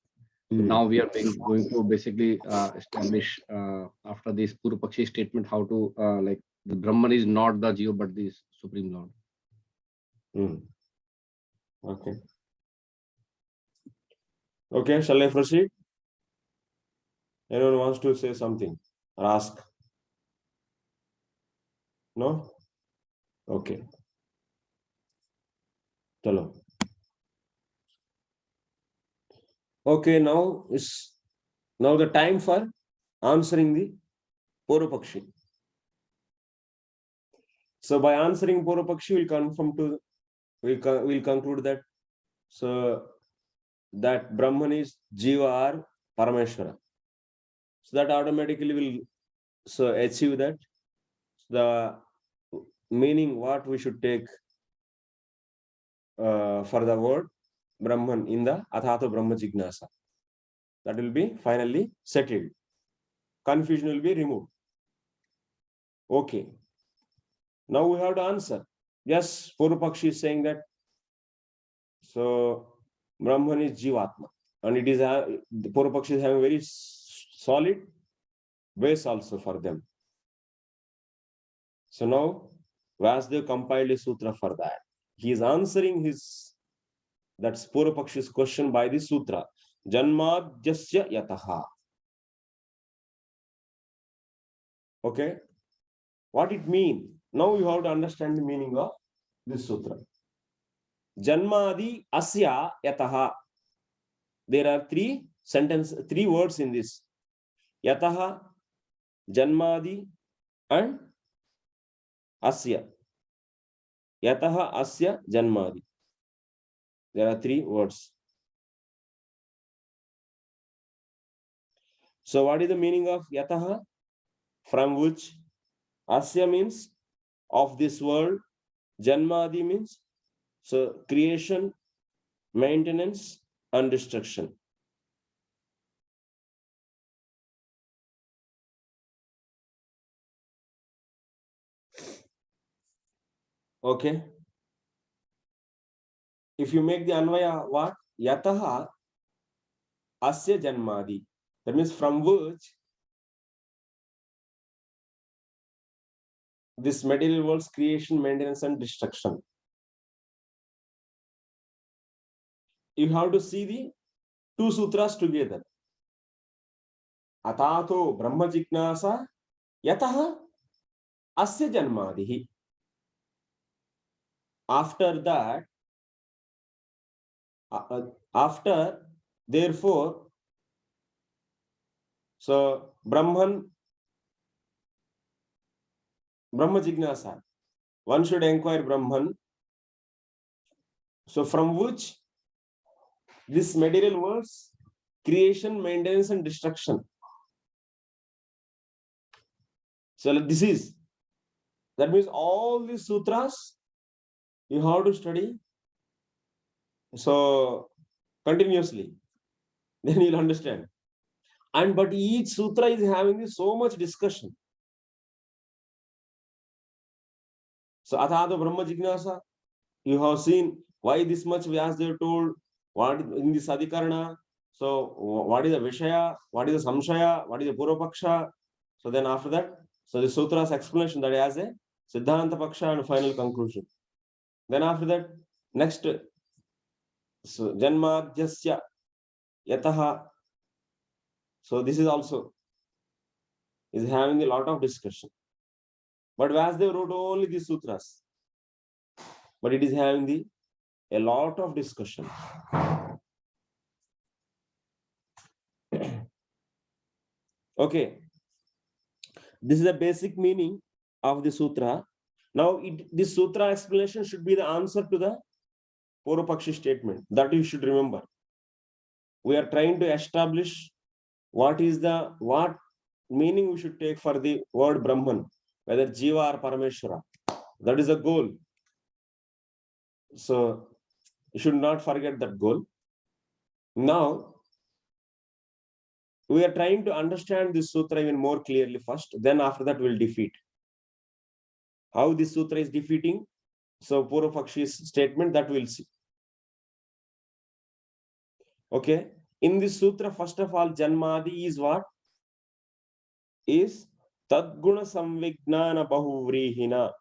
So now we are going to basically establish after this Purvapakshi statement how to like the Brahman is not the Jiva but the Supreme Lord. Okay. Okay, shall I proceed? Anyone wants to say something or ask? No? Okay. Chalo. Okay, now is the time for answering the Purvapakshi. So by answering Purvapakshi, we'll conclude that that Brahman is Jiva or Parameshwara. So that automatically will achieve that. The meaning what we should take for the word Brahman in the Athato Brahma Jignasa. That will be finally settled. Confusion will be removed. Okay. Now we have to answer. Yes, Purvapakshi is saying that. So Brahman is Jivatma. And it is the Purvapakshi is having very solid base also for them. So now Vasudev compiled a sutra for that. He is answering that's Purvapakshi's question by the sutra. Janmadhyasya yataha. Okay. What it means? Now you have to understand the meaning of this sutra. Janmadi asya yataha. There are three words in this. Yataha, Janmadi, and asya. Yataha, asya, Janmadi. There are three words. So what is the meaning of yataha? From which? Asya means of this world. Janmadi means creation, maintenance, and destruction. Okay. If you make the Anvaya, what? Yataha asya janmadi. That means from which this material world's creation, maintenance, and destruction. You have to see the two sutras together. Atato Brahma Jignasa Yataha Asya Janmadihi. After that, after, therefore, so Brahma Jignasa. One should inquire Brahman. So from which this material world's creation, maintenance, and destruction. So this is, that means all these sutras you have to study so continuously, then you'll understand. And but each sutra is having so much discussion. So Athada Brahma Jignasa, you have seen why this much Vyasdev told, what in the Sadhikarana. So what is the Vishaya, what is the Samshaya, what is the Purvapaksha. So then after that, so the sutra's explanation that has a Siddhanta Paksha and final conclusion. Then after that, next, so Janmadhyasya Yataha. So this is also is having a lot of discussion. But Vyasdev wrote only these sutras. But it is having a lot of discussion. Okay. This is the basic meaning of the sutra. Now, this sutra explanation should be the answer to the Purvapakshi statement. That you should remember. We are trying to establish what meaning we should take for the word Brahman, whether Jiva or Parameshwara. That is the goal. So you should not forget that goal. Now, we are trying to understand this sutra even more clearly first. Then after that, we'll defeat. How this sutra is defeating? So Purvapakshi's statement, that we'll see. Okay. In this sutra, first of all, Janmadi is what? Is Tadguna Samvignana Bahuvrihina.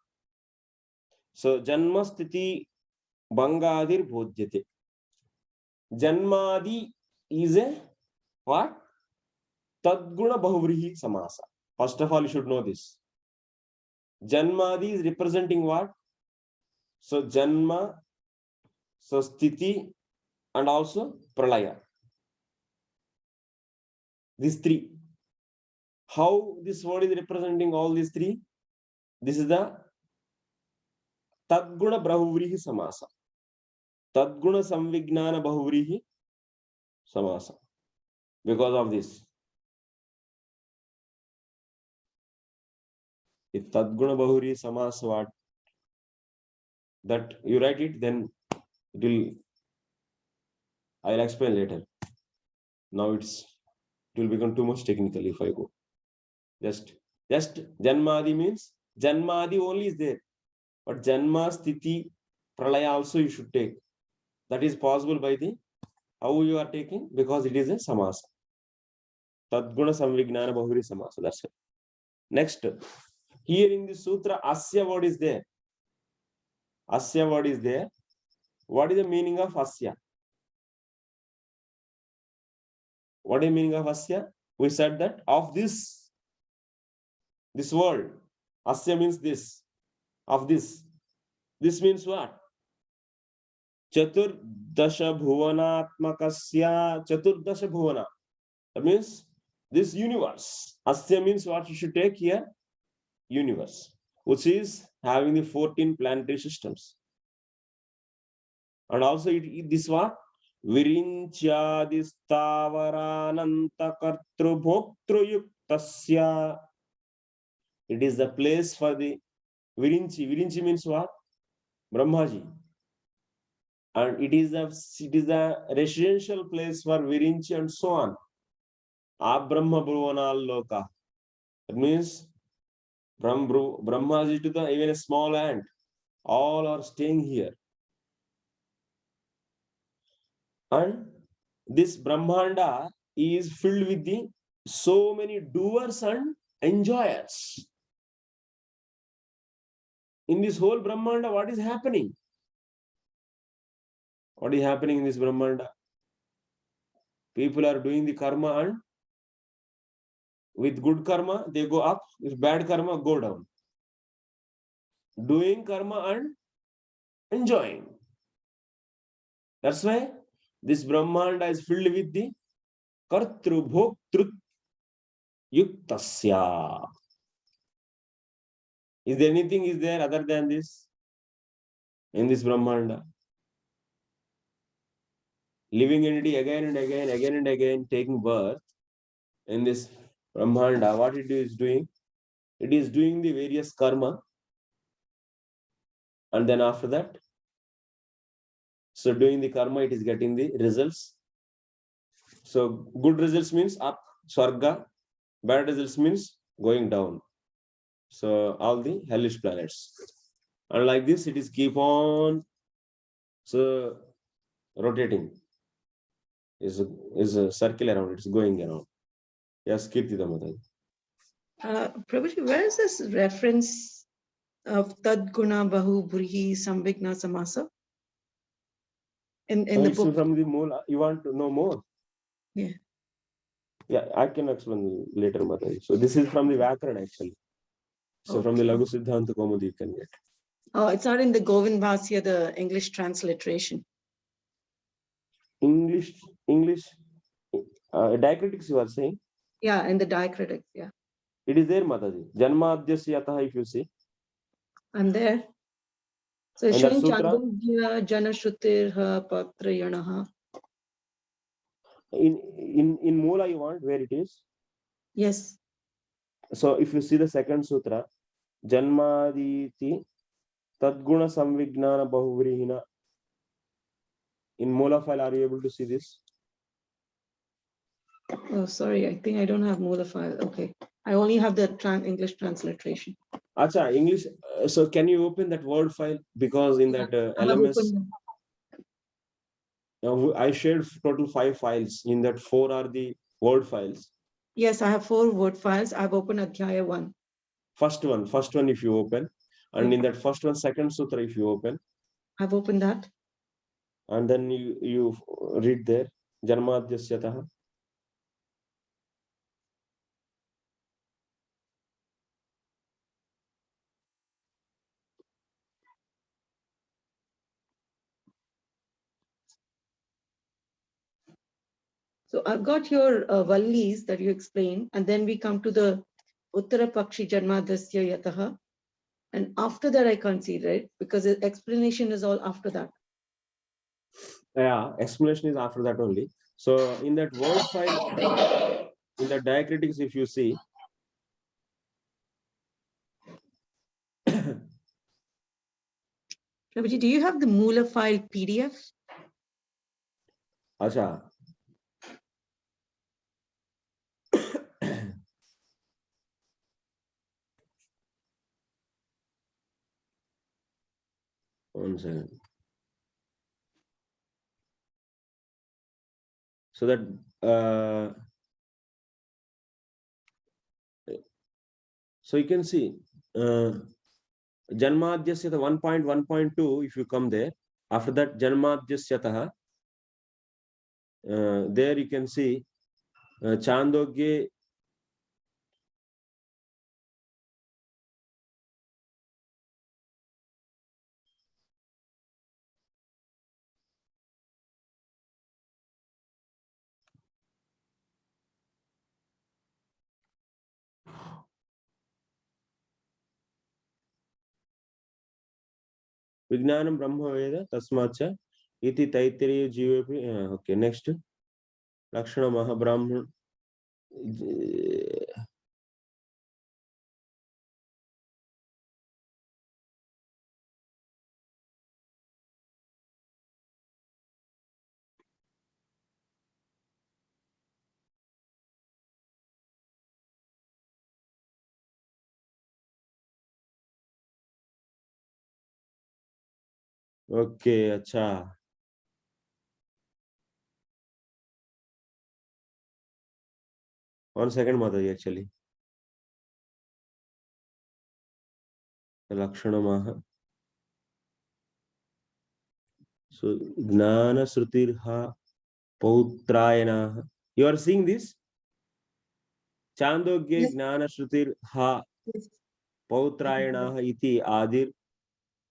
So Janma Sthiti Bangadir Bhodhyate. Janmadi is a what? Tadguna Bahuvrihi Samasa. First of all, you should know this. Janmadi is representing what? So Janma, so Sthiti, and also Pralaya. These three. How this word is representing all these three? This is the Tadguna Bahuvrihi Samasa. Tadguna Samvignana Bahuvrihi Samasa. Because of this. If Tadguna Bahuvrihi Samasa what? That you write it, then it will, I'll explain later. Now it will become too much technical if I go. Just Janmadi means Janmadi only is there. But Janma, Sthiti, Pralaya also you should take. That is possible by the how you are taking, because it is a samasa. Tadguna Samvignana Bahuri Samasa. That's it. Next, here in the sutra, Asya word is there. Asya word is there. What is the meaning of Asya? What is the meaning of Asya? We said that of this world. Asya means this. Of this. This means what? Chaturdasha Bhuvanatmakasya Chaturdasha Bhuvana. That means this universe. Asya means what you should take here? Universe, which is having the 14 planetary systems. And also this what? Virinchadistavarānanta kartrubhoktruyuktasya. It is the place for the Virinchi. Virinchi means what? Brahmaji. And it is a residential place for Virinchi and so on. Abrahma Bhuvanal Loka. That means from Brahmaji to the even a small ant. All are staying here. And this Brahmanda is filled with the so many doers and enjoyers. In this whole Brahmanda, what is happening? What is happening in this Brahmanda? People are doing the karma, and with good karma, they go up. With bad karma, go down. Doing karma and enjoying. That's why this Brahmanda is filled with the kartru bhoktru yuktasya. Is there anything is there other than this in this Brahmanda? Living entity again and again, taking birth in this Brahmanda, what it is doing? It is doing the various karma, and then after that, so doing the karma, it is getting the results. So good results means up, Swarga. Bad results means going down. So all the hellish planets. And like this, it is keep on rotating. Is a circle around, it's going around. Yes, Kirtida Mataji. Prabhuji, where is this reference of Tad Guna Bahu Burihi Samvigna Samasa? In the book. From the Moola, you want to know more? Yeah. Yeah, I can explain later, Mataji. So this is from the Vyakaran actually. So from the Lagu Siddhanta Kaumudi you can get. Oh, it's not in the Govind Bhasya, the English transliteration. English, diacritics you are saying? Yeah, in the diacritics, yeah. It is there, Mataji. Janmadhyasya yataha, if you see. I'm there. So it's And that showing sutra? Chandogya Jana Shrutirha Patrayanaha. In Moola you want where it is? Yes. So if you see the second sutra, Janmaditi Tadguna Samvignana Bahuvrihina. In Moola file, are you able to see this? Oh, sorry. I think I don't have Moola file. Okay. I only have the English transliteration. Acha, English. So can you open that Word file? Because in that LMS, I shared total 5 files. In that 4 are the Word files. Yes, I have 4 Word files. I've opened Adhyaya 1. First one if you open. And in that first one, second sutra if you open. I've opened that. And then you read there. Janmadhyasya. So I've got your Vallis that you explained, and then we come to the Uttara Pakshi Janmadasya Yataha. And after that, I can't see, right? Because the explanation is all after that. Yeah, explanation is after that only. So in that Word file, in the diacritics, if you see, Prabhuji, do you have the Moola file PDF? Acha. One second. So that so you can see Janmadhyasya 1.1.2, if you come there, after that Janmadhyasya there you can see Chandogye Vijnanam Brahma Veda Tasmacha Iti Taittiriya Jivapi. Okay, next Lakshana Mahabrahman. Okay, acha. One second, Mataji, actually. Lakshanamaha. So, Gnana Srutirha Pautrayana. You are seeing this? Chandogya Yes, Gnana Srutirha yes, Pautrayana iti Adir.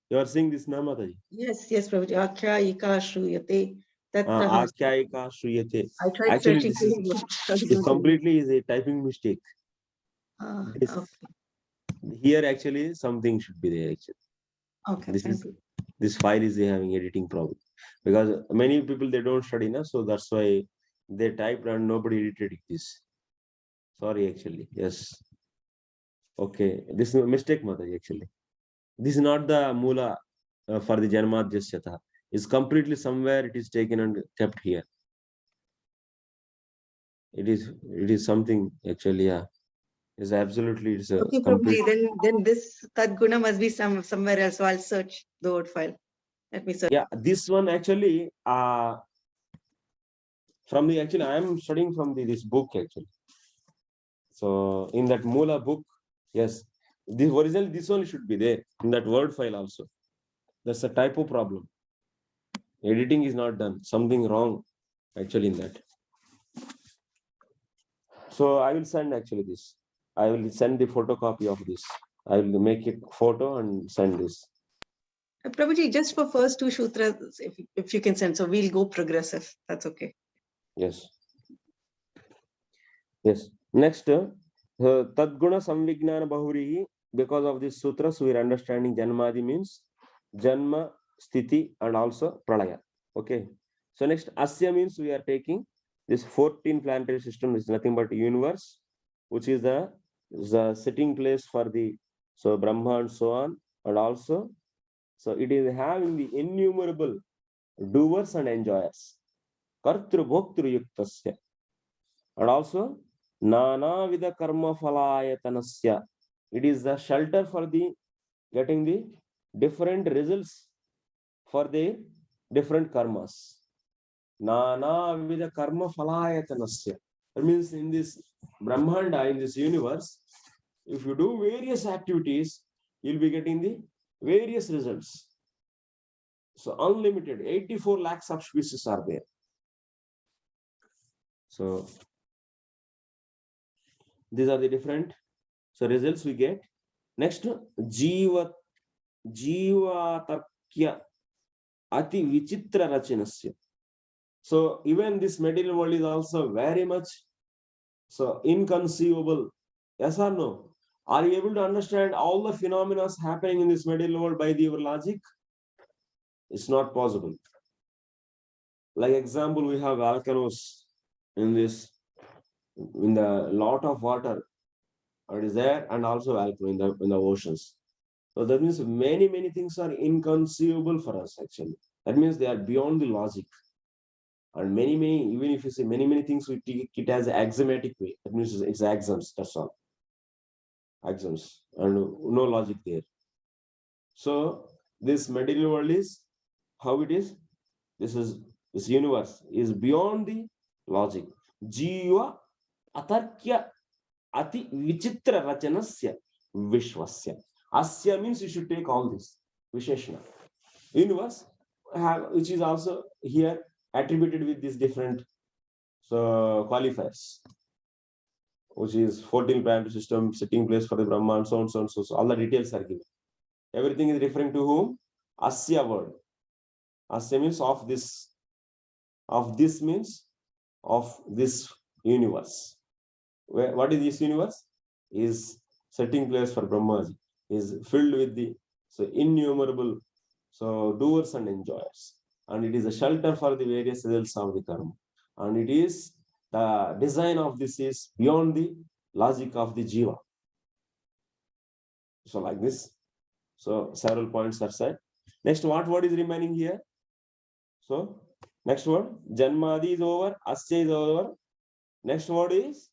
You are seeing this, na Mataji? yes, Prabhuji. Akhyayika Shruyate. That has. Akyayika Shruyate. I tried Actually, searching this for is the word. this completely is a typing mistake. This Okay, here actually something should be there. Actually, okay, this thank is you. this file is having editing problem because many people they don't study na, so that's why they typed and nobody edited this. Sorry, actually, yes. Okay, this is a mistake, Mataji. Actually, this is not the mula for the Janmadhyasya. It's completely somewhere it is taken and kept here. It is something actually, yeah. It's absolutely it's a Okay, complete. Prabhuji, then this Tadguna must be somewhere else. So I'll search the word file. Let me search. Yeah, this one actually from the actually I am studying from this book actually. So in that Mula book, yes, the original this one should be there in that word file also. That's a typo problem. Editing is not done. Something wrong actually in that. So I will send actually this. I will send the photocopy of this. I will make a photo and send this. Prabhuji, just for first two sutras, if you can send, so we'll go progressive. That's okay. Yes. Yes. Next, Tadguna Samvignana Bahurihi. Because of this sutras, we are understanding Janmadi means Janma, Sthiti, and also Pralaya. Okay. So next, Asya means we are taking this 14 planetary system is nothing but universe, which is the sitting place for the Brahma and so on, and also so it is having the innumerable doers and enjoyers. Kartru Bhoktru Yuktasya. And also Nana Vida Karma Phalayatanasya. It is the shelter for the getting the different results for the different karmas. Nana Vida Karma Phalayatanasya. That means in this Brahmanda, in this universe, if you do various activities, you'll be getting the various results. So unlimited, 84 lakhs of species are there. So these are the different results we get. Next, Jivatarkya Ati Vichitra Rachanasya. So even this material world is also very much so inconceivable. Yes or no? Are you able to understand all the phenomena happening in this material world by your logic? It's not possible. Like example, we have volcanoes in this, in the lot of water it is there, and also volcano in the oceans. So that means many things are inconceivable for us actually. That means they are beyond the logic. And many, even if you say many things, we take it as an axiomatic way. That means it's axioms, that's all. Axioms, and no logic there. So this material world is how it is. This universe is beyond the logic. Jiva atarkya ati vichitra rachanasya vishwasya. Asya means you should take all this. Visheshna. Universe, which is also here attributed with these different qualifiers, which is 14 planetary system, sitting place for the Brahma, and so on, so all the details are given. Everything is referring to whom? Asya word. Asya means of this. Of this means of this universe. What is this universe? Is sitting place for Brahma, is filled with the innumerable doers and enjoyers, and it is a shelter for the various results of the karma, and it is the design of this is beyond the logic of the jiva. So like this, so several points are said. Next, what word is remaining here? So next word, Janmadi is over, Asya is over. Next word is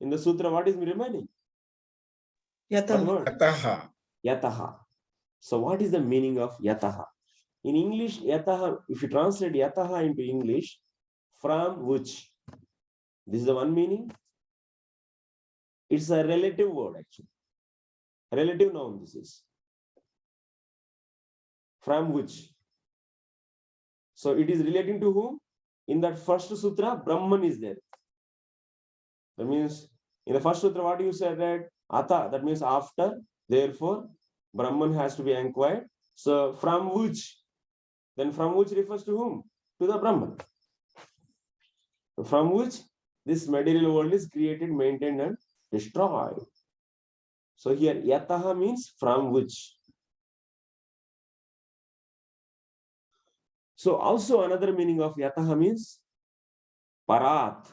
in the sutra, what is remaining? Yataha. Yataha. So what is the meaning of yataha? In English, yataha, if you translate yataha into English, from which, this is the one meaning. It's a relative word actually. Relative noun this is. From which. So it is relating to whom? In that first sutra, Brahman is there. That means in the first sutra, what you said, that Ata, that means after, therefore, Brahman has to be inquired. So from which, then from which refers to whom? To the Brahman. From which this material world is created, maintained, and destroyed. So here, yataha means from which. So also another meaning of yataha means parat.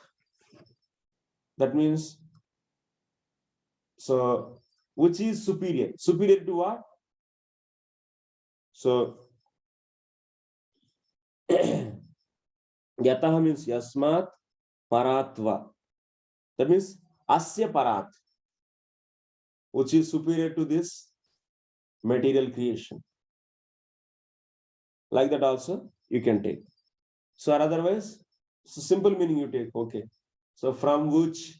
That means, so which is superior. Superior to what? So yataha means yasmat paratva. That means asya parat, which is superior to this material creation. Like that also you can take. So otherwise, so simple meaning you take. Okay. So from which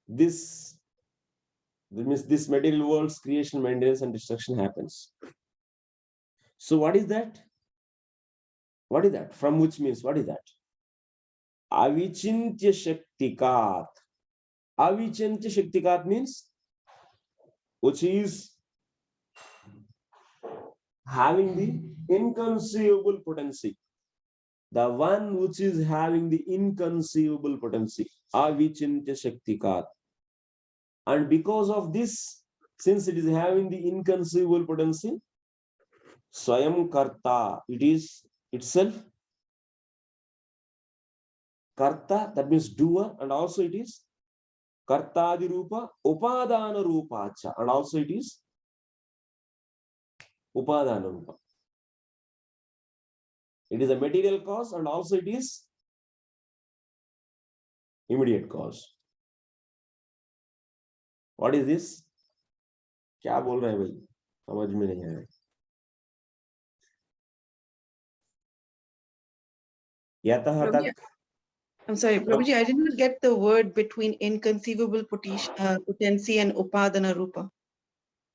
this means this material world's creation, maintenance, and destruction happens. So what is that? What is that? From which means what is that? Avichintya Shaktikat. Avichintya Shaktikat means which is having the inconceivable potency. The one which is having the inconceivable potency. Avichintya Shaktikat. And because of this, since it is having the inconceivable potency, Swayam Karta, it is itself Karta, that means doer, and also it is Kartadi Rupa, Upadana Rupacha, and also it is Upadana Rupa. It is a material cause and also it is immediate cause. What is this? क्या बोल रहे हैं भाई? समझ में नहीं आया. यतः तक. I'm sorry, Prabhuji, I did not get the word between inconceivable potency and upadana rupa.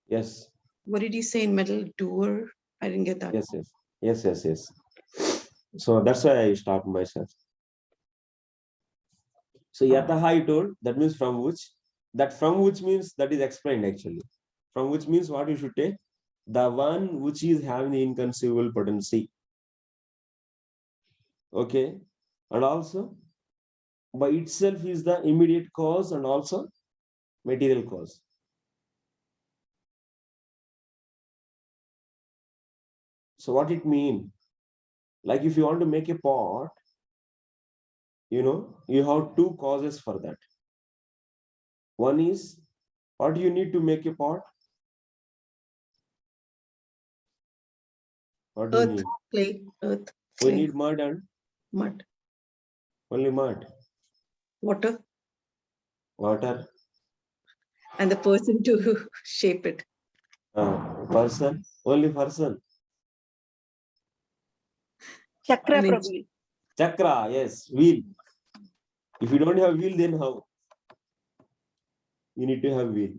Yes. What did you say in middle? Doer? I didn't get that. Yes. So that's why I stopped myself. So yataha I told, that means from which. That from which means that is explained actually. From which means what you should take? The one which is having the inconceivable potency. Okay. And also by itself is the immediate cause and also material cause. So what it mean? Like if you want to make a pot, you know, you have two causes for that. One is, what do you need to make a pot? What do you need? Clay, earth. We Clay. need mud and Mud. only mud. Water. Water. And the person to shape it. Person. Only person. Chakra, And Prabhu. Chakra, yes. Wheel. If you don't have wheel, then how? You need to have wheel.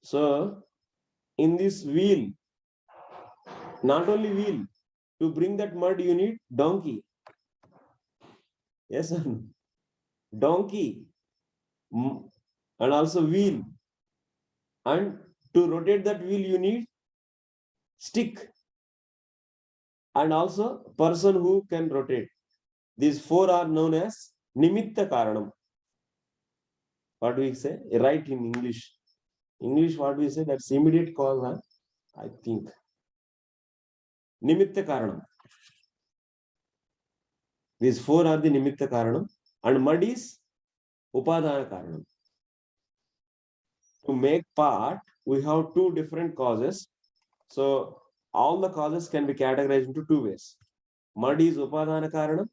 So in this wheel, not only wheel, to bring that mud, you need donkey. Yes, donkey. And also wheel. And to rotate that wheel, you need stick. And also person who can rotate. These four are known as Nimitta Karanam. What do we say? Right in English. English, what we say? That's immediate cause, huh? I think. Nimitta Karanam. These four are the Nimitta Karanam. And mud is Upadana Karanam. To make part, we have two different causes. So all the causes can be categorized into two ways. Mud is Upadana Karanam.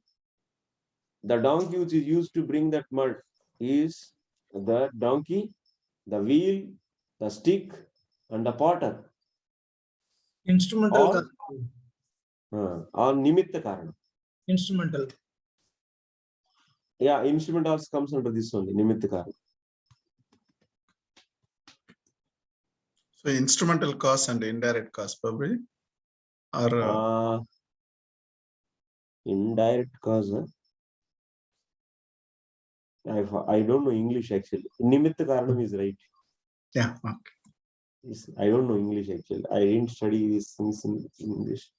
The donkey which is used to bring that mud is the donkey, the wheel, the stick, and the potter. Instrumental All, cause. or nimitta karanam. Instrumental. Yeah, instrument also comes under this only, nimitta karanam. So instrumental cause and indirect cause, probably, or Indirect cause. I don't know English actually. Nimitta karanam is right. yeah, okay. I don't know English actually. I didn't study these things in English.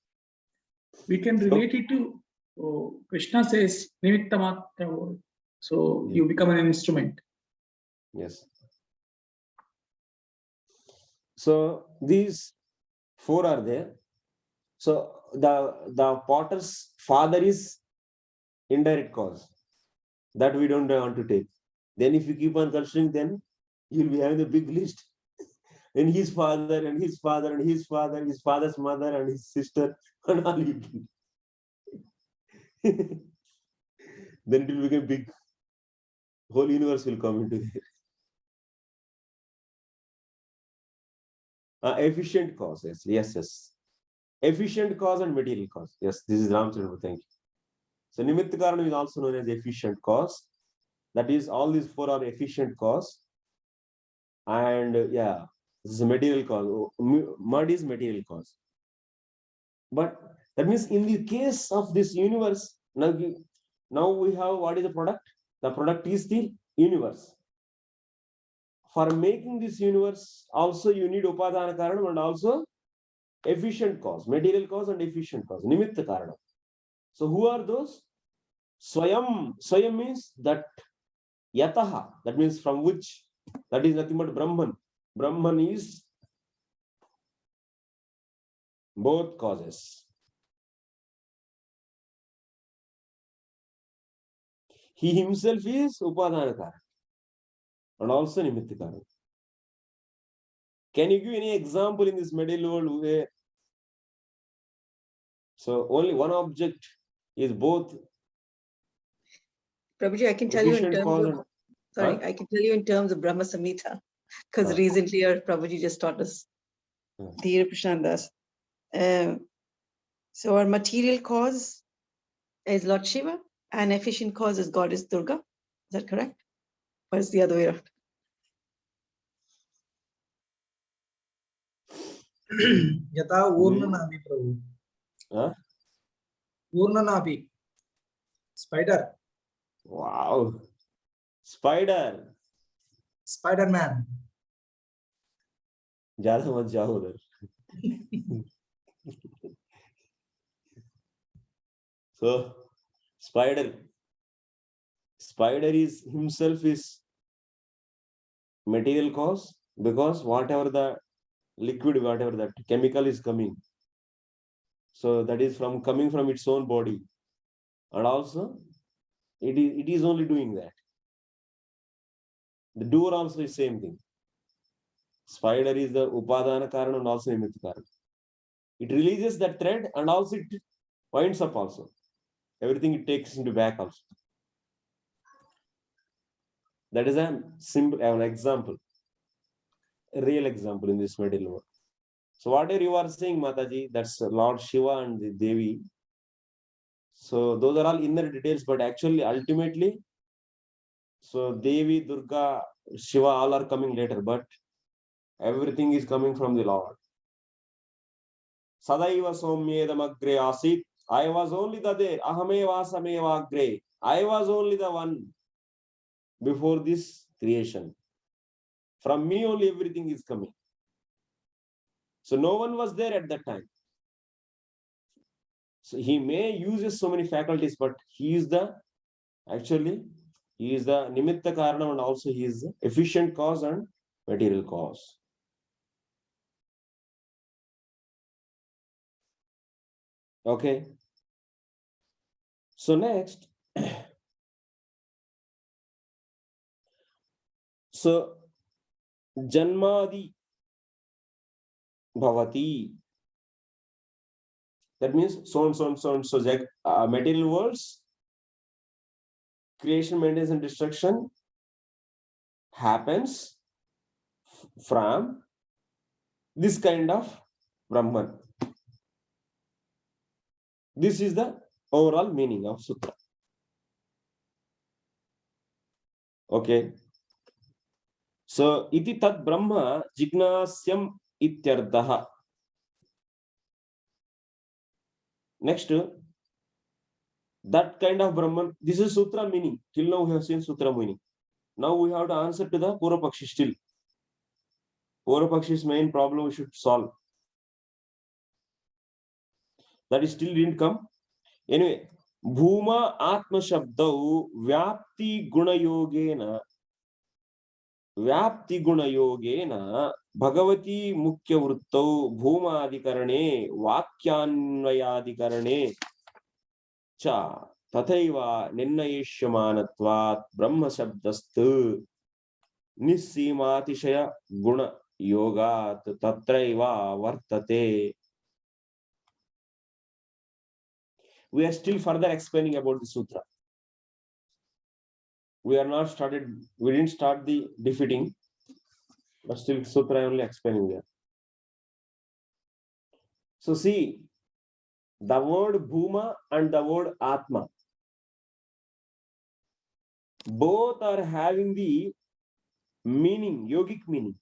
We can relate it to Krishna says nimitta matra. So you become an instrument. Yes. So these four are there. So the potter's father is indirect cause. That we don't want to take. Then if you keep on considering, then you'll be having a big list. And his father and his father and his father, his father's mother and his sister, and all you do. Then it will become big. Whole universe will come into there. Efficient cause, yes. Efficient cause and material cause. Yes, this is Ramchandra. Thank you. So nimitta karanam is also known as efficient cause. That is, all these four are efficient cause. And yeah, this is a material cause. Mud is material cause. But that means in the case of this universe, now we have what is the product? The product is the universe. For making this universe, also you need upadana karanam and also efficient cause, material cause and efficient cause, nimitta karanam. So who are those? Swayam. Swayam means that yataha, that means from which, that is nothing but Brahman. Brahman is both causes. He himself is upadana karanam and also nimitta karanam. Can you give any example in this material world where so only one object is both? Prabhuji, I can tell you in efficient terms cause of, and sorry, huh? I can tell you in terms of Brahma Samhita, because recently our Prabhuji just taught us Dhir Prashandas. So our material cause is Lord Shiva and efficient cause is Goddess Durga. Is that correct? Or is the other way around? Yata Urnanabi Prabhu. Huh? Urnanabi. Spider. Wow. Spider. Spider-Man. ज्यादा मत जाओ उधर. So spider is himself is material cause, because whatever the liquid, whatever that chemical is coming, so that is from coming from its own body, and also it is only doing that. The doer also is same thing. Spider is the upadana karanam and also nimitta karanam. It releases that thread and also it winds up also. Everything it takes into back also. That is a simple an example, a real example in this material world. So whatever you are saying, Mataji, that's Lord Shiva and the Devi. So those are all inner details, but actually ultimately, so Devi, Durga, Shiva, all are coming later, but everything is coming from the Lord. Sadaiva Somyedam Agre Asit. I was only the there. Ahameva Sameva Agre. I was only the one before this creation. From me only everything is coming. So no one was there at that time. So he may use so many faculties, but he is the nimitta karanam and also he is the efficient cause and material cause. Okay. So next, so Janmadi Bhavati. That means so and so and so and so material worlds, creation, maintenance, and destruction happens from this kind of Brahman. This is the overall meaning of sutra. Okay. So, iti tat brahma jignasyam ityartha. Next, that kind of Brahman, this is sutra meaning. Till now we have seen sutra meaning. Now we have to answer to the Purvapakshi still. Purvapakshi's main problem we should solve. That is still didn't come. Anyway, Bhuma Atma Shabdau Vyapti Guna Yogena Bhagavati Mukhya Vruttau Bhuma Adhikarane Vakyanvayadhikarane Cha Tathaiva Ninnayishyamanatvat Brahma Shabdastu Nissimatishaya Guna Yogat Tatraiva Vartate. We are still further explaining about the sutra. We didn't start the defeating, but still sutra only explaining there. So see, the word Bhuma and the word Atma, both are having the meaning, yogic meaning.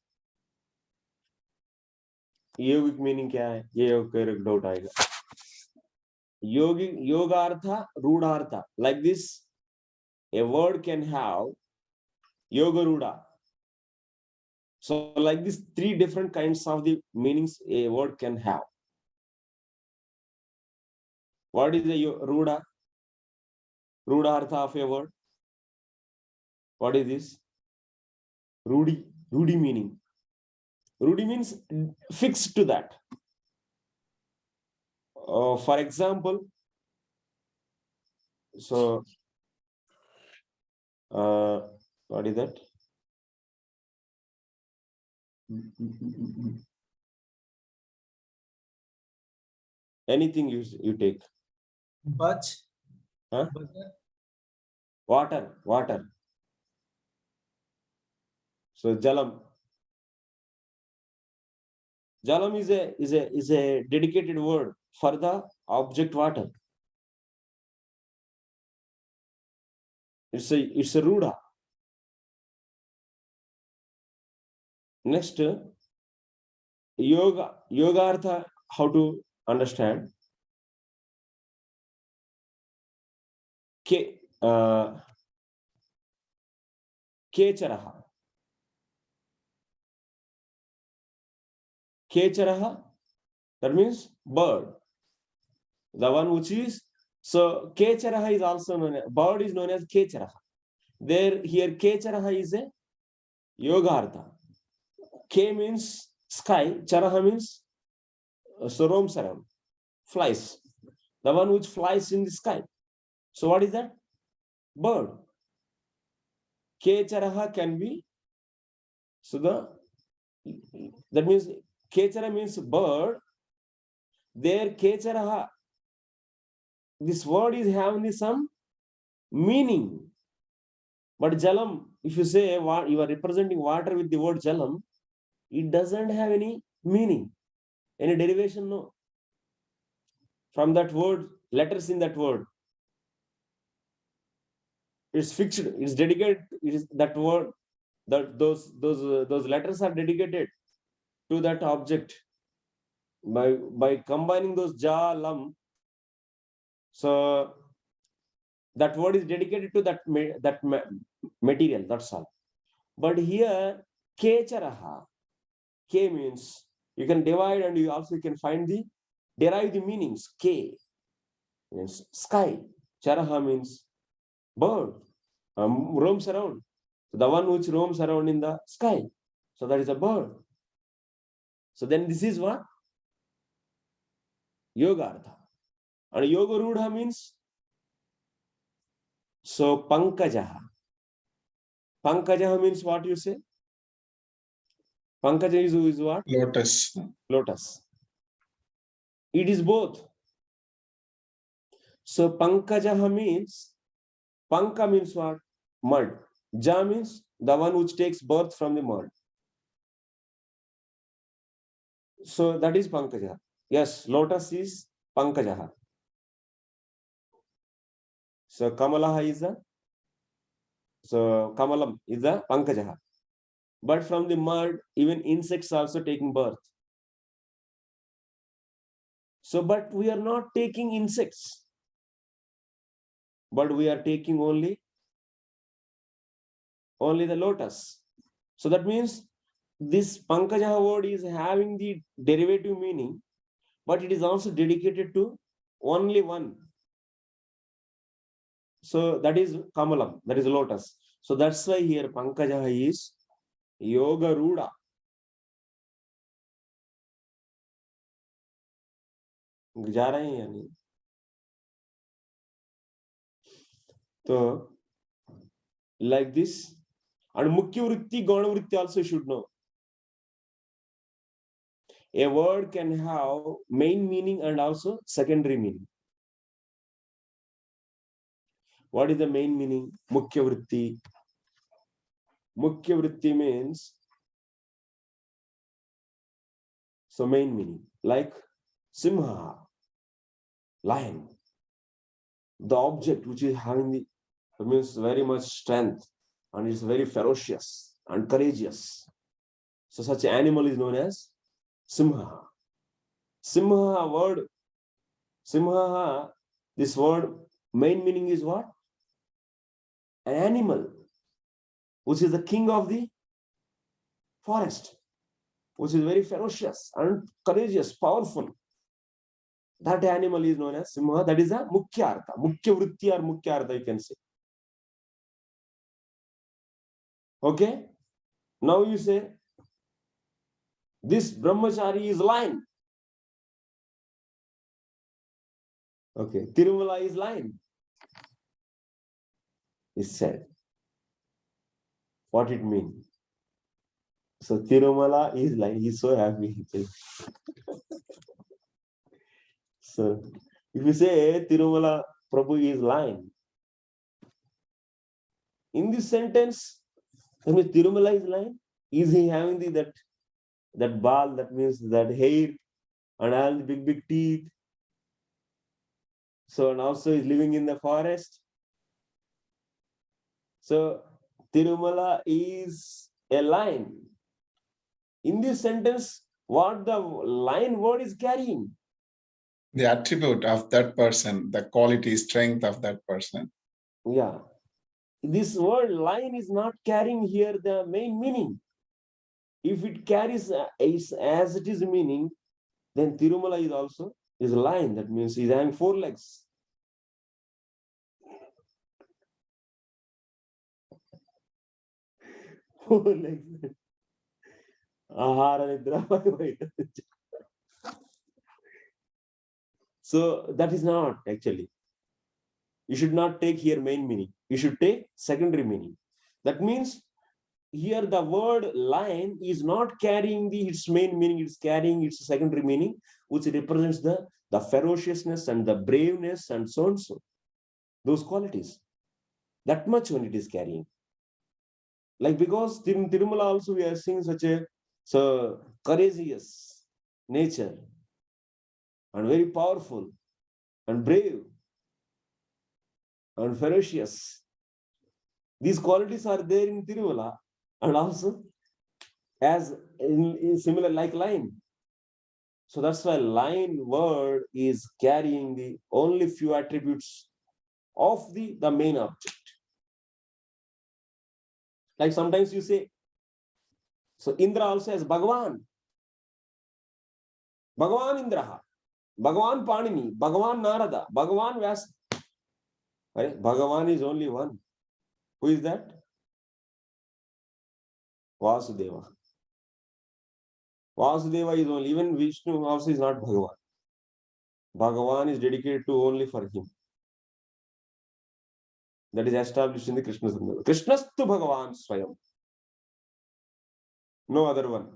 Yogic meaning क्या है? ये एक doubt आएगा. Yogartha, Rudhartha. Like this, a word can have Yoga Ruda. So like this, three different kinds of the meanings a word can have. What is the Ruda? Rudhartha of a word? What is this? Rudi meaning. Rudi means fixed to that. For example, so what is that? Anything you take. Bach. Huh? Water. So jalam. Jalam is a dedicated word for the object water. It's a ruda. Next, yogartha, how to understand? Kecharaha. Kecharaha, that means bird. The one which is, so Kecharaha is also known as, bird is known as Kecharaha. Here Kecharaha is a yogartha. K means sky, Charaha means so roams around, flies. The one which flies in the sky. So what is that? Bird. Kecharaha can be, so that means Kechara means bird. There Kecharaha, this word is having some meaning. But jalam, if you say you are representing water with the word jalam, it doesn't have any meaning, any derivation, no. From that word, letters in that word, it's fixed, it's dedicated, it is that word, that those letters are dedicated to that object. By combining those jalam, so that word is dedicated to that material, that's all. But here Kecharaha, K means you can divide and you also can derive the meanings. K means sky, Charaha means bird, roams around. So the one which roams around in the sky, so that is a bird. So then this is what? Yogartha. And Yoga Rudha means, so Pankajaha. Pankajaha means what you say? Pankaja is what? Lotus. It is both. So Pankajaha means, Panka means what? Mud. Ja means the one which takes birth from the mud. So that is Pankaja. Yes, lotus is Pankajaha. So Kamalaha is a, so Kamalam is a Pankajaha. But from the mud, even insects also taking birth. So, but we are not taking insects, but we are taking only the lotus. So that means this Pankajaha word is having the derivative meaning, but it is also dedicated to only one. So that is Kamalam, that is lotus. So that's why here Pankajaha is Yoga Ruda. जा रहे हैं या नहीं? So like this, and Mukhya Vritti, Gana Vritti also should know. A word can have main meaning and also secondary meaning. What is the main meaning? Mukhya Vritti. Mukhya Vritti means, so main meaning, like Simha, lion. The object which is having the, means very much strength and is very ferocious and courageous. So such animal is known as Simha. Simha word, Simha, this word main meaning is what? An animal which is the king of the forest, which is very ferocious and courageous, powerful. That animal is known as Simha. That is a Mukhya Artha. Mukhya Vritti or Mukhya Artha, you can say. Okay? Now you say, this Brahmachari is lion. Okay. Tirumala is lion. He said. What it means? So Tirumala is lion. He's so happy. So if you say Tirumala Prabhu is lion, in this sentence, I mean Tirumala is lion. Is he having that ball, that means that hair and all the big teeth? So and also is living in the forest. So Tirumala is a lion. In this sentence, what the lion word is carrying? The attribute of that person, the quality, strength of that person. Yeah. This word lion is not carrying here the main meaning. If it carries as it is meaning, then Tirumala is also is a lion. That means he's having 4 legs. Four legs. So that is not actually. You should not take here main meaning. You should take secondary meaning. That means here the word lion is not carrying its main meaning, it's carrying its secondary meaning, which represents the ferociousness and the braveness and so and so. Those qualities. That much when it is carrying. Like because Tirumala also we are seeing such a courageous nature and very powerful and brave and ferocious. These qualities are there in Tirumala and also as in similar like lion. So that's why lion word is carrying the only few attributes of the main object. Like sometimes you say, so Indra also has Bhagavan. Bhagavan Indraha, Bhagavan Panini, Bhagavan Narada, Bhagavan Vyasa. Bhagavan is only one. Who is that? Vasudeva. Vasudeva is only, even Vishnu also is not Bhagavan. Bhagavan is dedicated to only for him. That is established in the Krishna Sandarbha. Krishnastu Bhagavan Swayam. No other one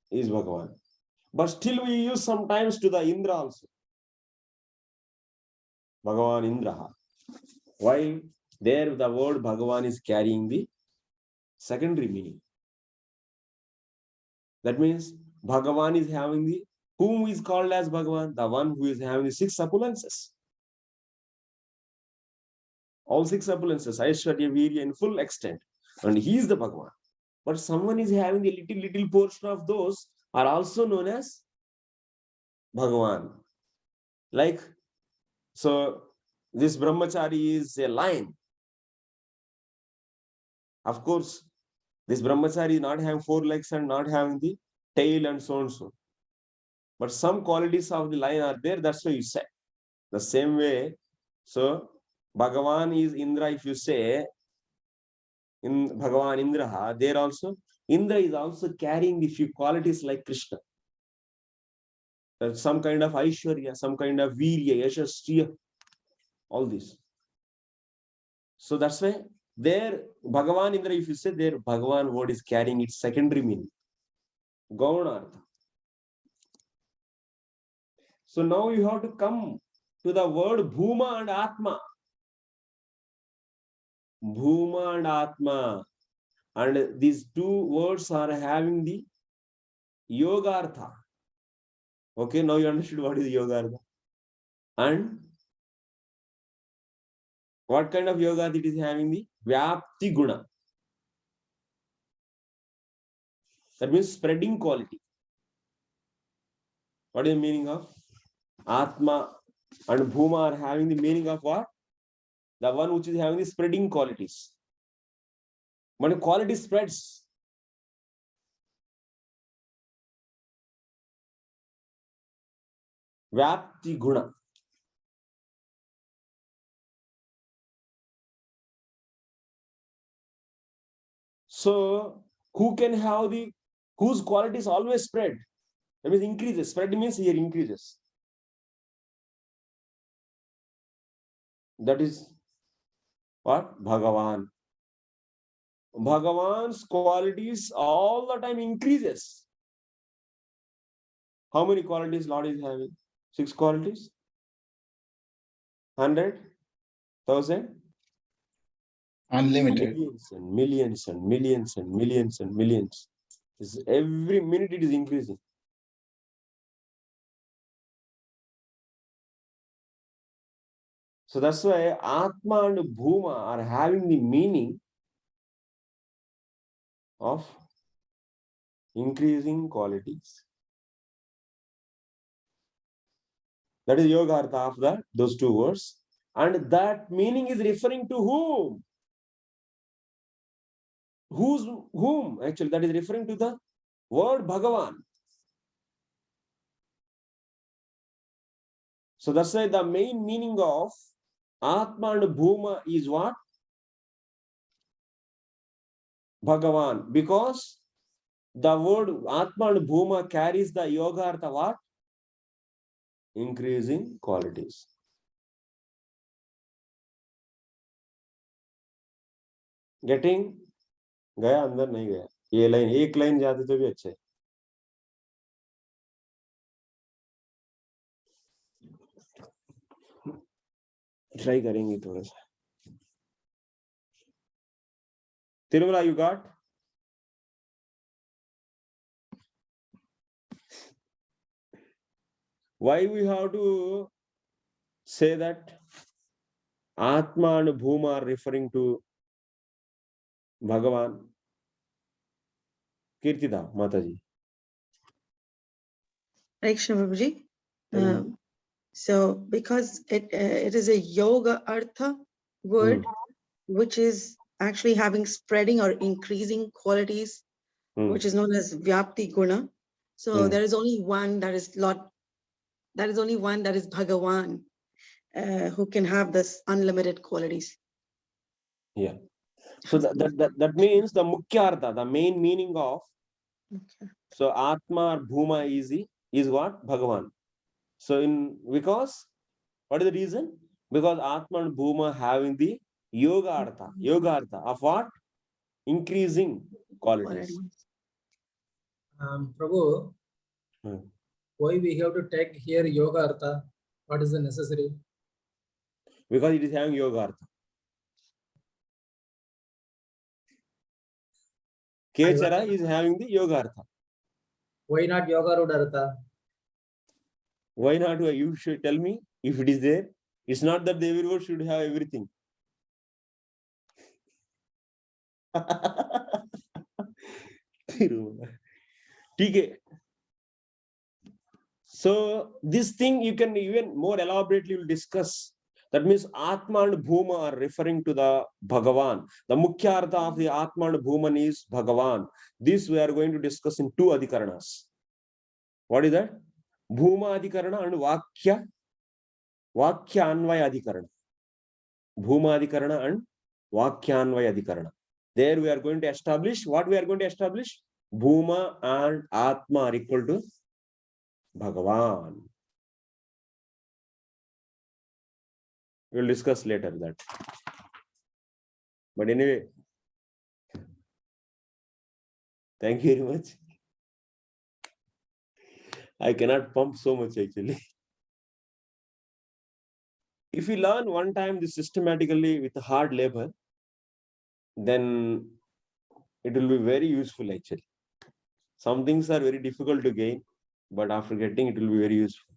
is Bhagavan. But still we use sometimes to the Indra also. Bhagavan Indraha. While there the word Bhagavan is carrying the secondary meaning. That means Bhagavan is having the, whom is called as Bhagavan? The one who is having the 6 appearances. All 6 appearances, Aishwarya, Virya in full extent. And he is the Bhagavan. But someone is having a little portion of those are also known as Bhagavan. Like, so this brahmachari is a lion. Of course, this brahmachari is not having 4 legs and not having the tail and so and so. But some qualities of the lion are there, that's why you said. The same way, so Bhagavan is Indra, if you say, in Bhagavan Indra, there also, Indra is also carrying the few qualities like Krishna. There's some kind of Aishwarya, some kind of Virya, Yashasya, all this. So that's why there, Bhagavan Indra, if you say there, Bhagavan word is carrying its secondary meaning. Gaunartha. So now you have to come to the word Bhuma and Atma. Bhuma and Atma. And these 2 words are having the Yogartha. Okay, now you understood what is Yogartha. And what kind of Yogartha it is having? The Vyapti Guna. That means spreading quality. What is the meaning of? Atma and Bhuma are having the meaning of what? The one which is having the spreading qualities. When quality spreads, Vyapti Guna. So, who can have the, whose qualities always spread? That means increases. Spread means here increases. That is what? Bhagavan. Bhagavan's qualities all the time increases. How many qualities Lord is having? 6 qualities? 100? 1,000? Unlimited. Millions and millions and millions and millions and millions. Every minute it is increasing. So that's why Atma and Bhuma are having the meaning of increasing qualities. That is Yogartha of those 2 words. And that meaning is referring to whom? Whom? Actually, that is referring to the word Bhagavan. So that's why the main meaning of Atma and Bhuma is what? Bhagavan. Because the word Atma and Bhuma carries the Yogartha what? Increasing qualities. Getting? गया अंदर नहीं गया. ये line एक line जाते तो भी अच्छे. ट्राई करेंगे थोड़ा सा. Tirumala, you got? Why we have to say that Atma and Bhuma are referring to Bhagavan? Kirtida, Mataji. Krishna Prabhuji. So because it is a yoga artha word, which is actually having spreading or increasing qualities, which is known as Vyapti Guna. So there is only one that is Bhagavan, who can have this unlimited qualities. Yeah. So that means the Mukhyartha, the main meaning of so Atma or Bhuma is what? Bhagavan. So because what is the reason? Because Atma and Bhuma having the yoga artha of what? Increasing qualities. Prabhu, why we have to take here yoga artha? What is the necessary? Because it is having yoga artha. Kechara is having the yoga artha. Why not yoga road artha? Why not? You should tell me if it is there. It's not that every word should have everything. Okay. So this thing you can even more elaborately will discuss. That means Atma and Bhuma are referring to the Bhagavan. The Mukhya Artha of the Atma and Bhuman is Bhagavan. This we are going to discuss in 2 adhikaranas. What is that? Bhuma adhikarana and Vakya Anvaya adhikarana. Bhuma adhikarana and Vakya Anvaya adhikarana. There we are going to establish what we are going to establish. Bhuma and Atma are equal to Bhagavan. We'll discuss later that. But anyway, thank you very much. I cannot pump so much actually. If you learn one time this systematically with hard labor, then it will be very useful actually. Some things are very difficult to gain, but after getting it will be very useful.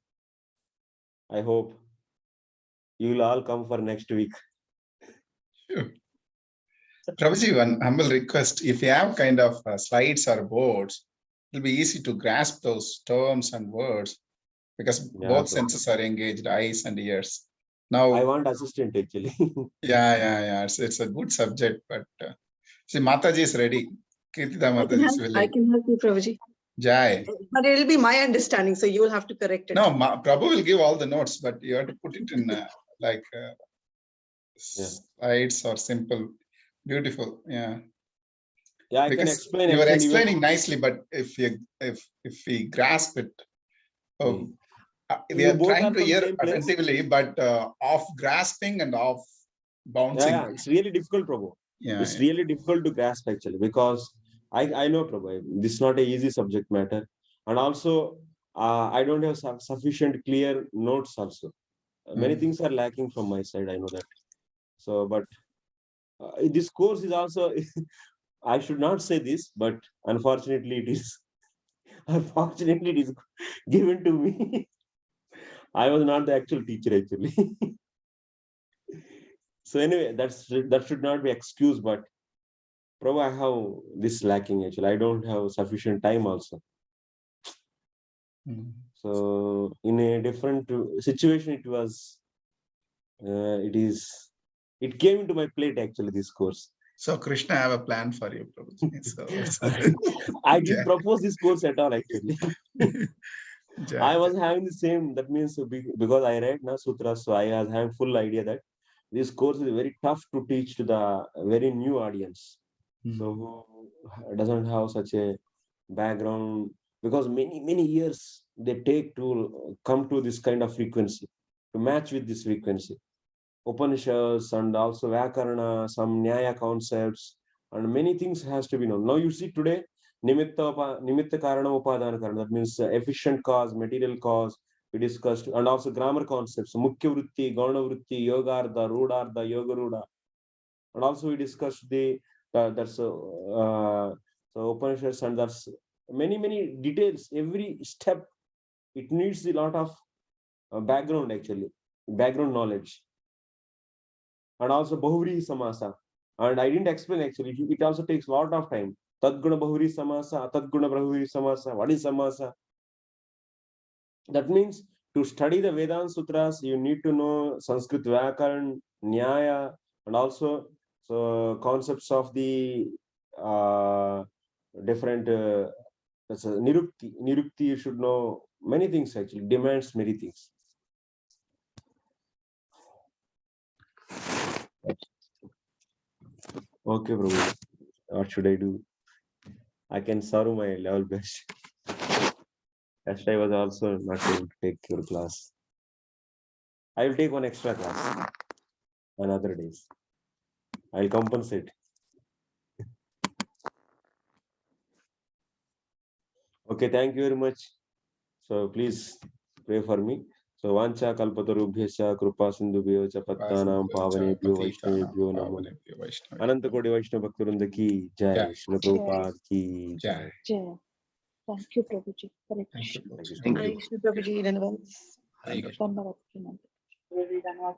I hope you will all come for next week. Sure. Prabhuji, one humble request. If you have kind of slides or boards, it'll be easy to grasp those terms and words because both senses are engaged, eyes and ears. Now, I want assistant actually. yeah. It's a good subject, but see, Mataji is ready. Kirtida Mataji is willing. I can help you, Prabhuji. Jai. But it will be my understanding, so you will have to correct it. No, Prabhu will give all the notes, but you have to put it in slides or simple. Beautiful, yeah. Yeah, I Because can explain. You are actually explaining nicely, but if we grasp it, we You are both trying are to from hear same place? attentively, but off grasping and off bouncing. Yeah, it's really difficult, Prabhu. Yeah, It's really difficult to grasp actually because I know, Prabhu, this is not an easy subject matter, and also I don't have sufficient clear notes also. Many things are lacking from my side. I know that. So, but this course is also. I should not say this, but unfortunately, it is. Unfortunately, it is given to me. I was not the actual teacher actually. So anyway, that should not be excuse, but probably I have this lacking actually. I don't have sufficient time also. So in a different situation, it came into my plate actually, this course. So Krishna, I have a plan for you, Prabhuji. So I didn't propose this course at all actually. I was having the same, that means because I read sutras, so I was having full idea that this course is very tough to teach to the very new audience. So who doesn't have such a background, because many years they take to come to this kind of frequency, to match with this frequency. Upanishads and also Vyakarana, some Nyaya concepts, and many things has to be known. Now you see today, Nimitta Karana Upadana Karana, that means efficient cause, material cause, we discussed, and also grammar concepts, Mukhya Vritti, Gauna Vritti, Yogartha, Rudhartha, Yoga Ruda. And also we discussed so Upanishads, and that's many details. Every step, it needs a lot of background actually, background knowledge. And also Bahuvri Samasa. And I didn't explain actually, it also takes a lot of time. Tadguna Bahuvri Samasa, Tadguna Bahuvri Samasa, what is Samasa? That means to study the Vedanta Sutras, you need to know Sanskrit Vyakaran, Nyaya, and also concepts of the different Nirukti. Nirukti, you should know many things actually, demands many things. Okay, Prabhu. What should I do? I can serve my level best. Yesterday I was also not able to take your class. I will take one extra class on other days. I will compensate. Okay, thank you very much. So please pray for me. So Vancha Kalpatarubhyascha Krupa Sindhubhyo cha Pattanam Pavanebhyo Vaishnavebhyo Namo. Ananta Kodi Vaishnava Bhaktarvrinda ki jai. Srila Prabhupada ki jai. Thank you, Prabhuji. Thank you. Thank you. Prabhuji, in advance. Thank you. Dhanyavad.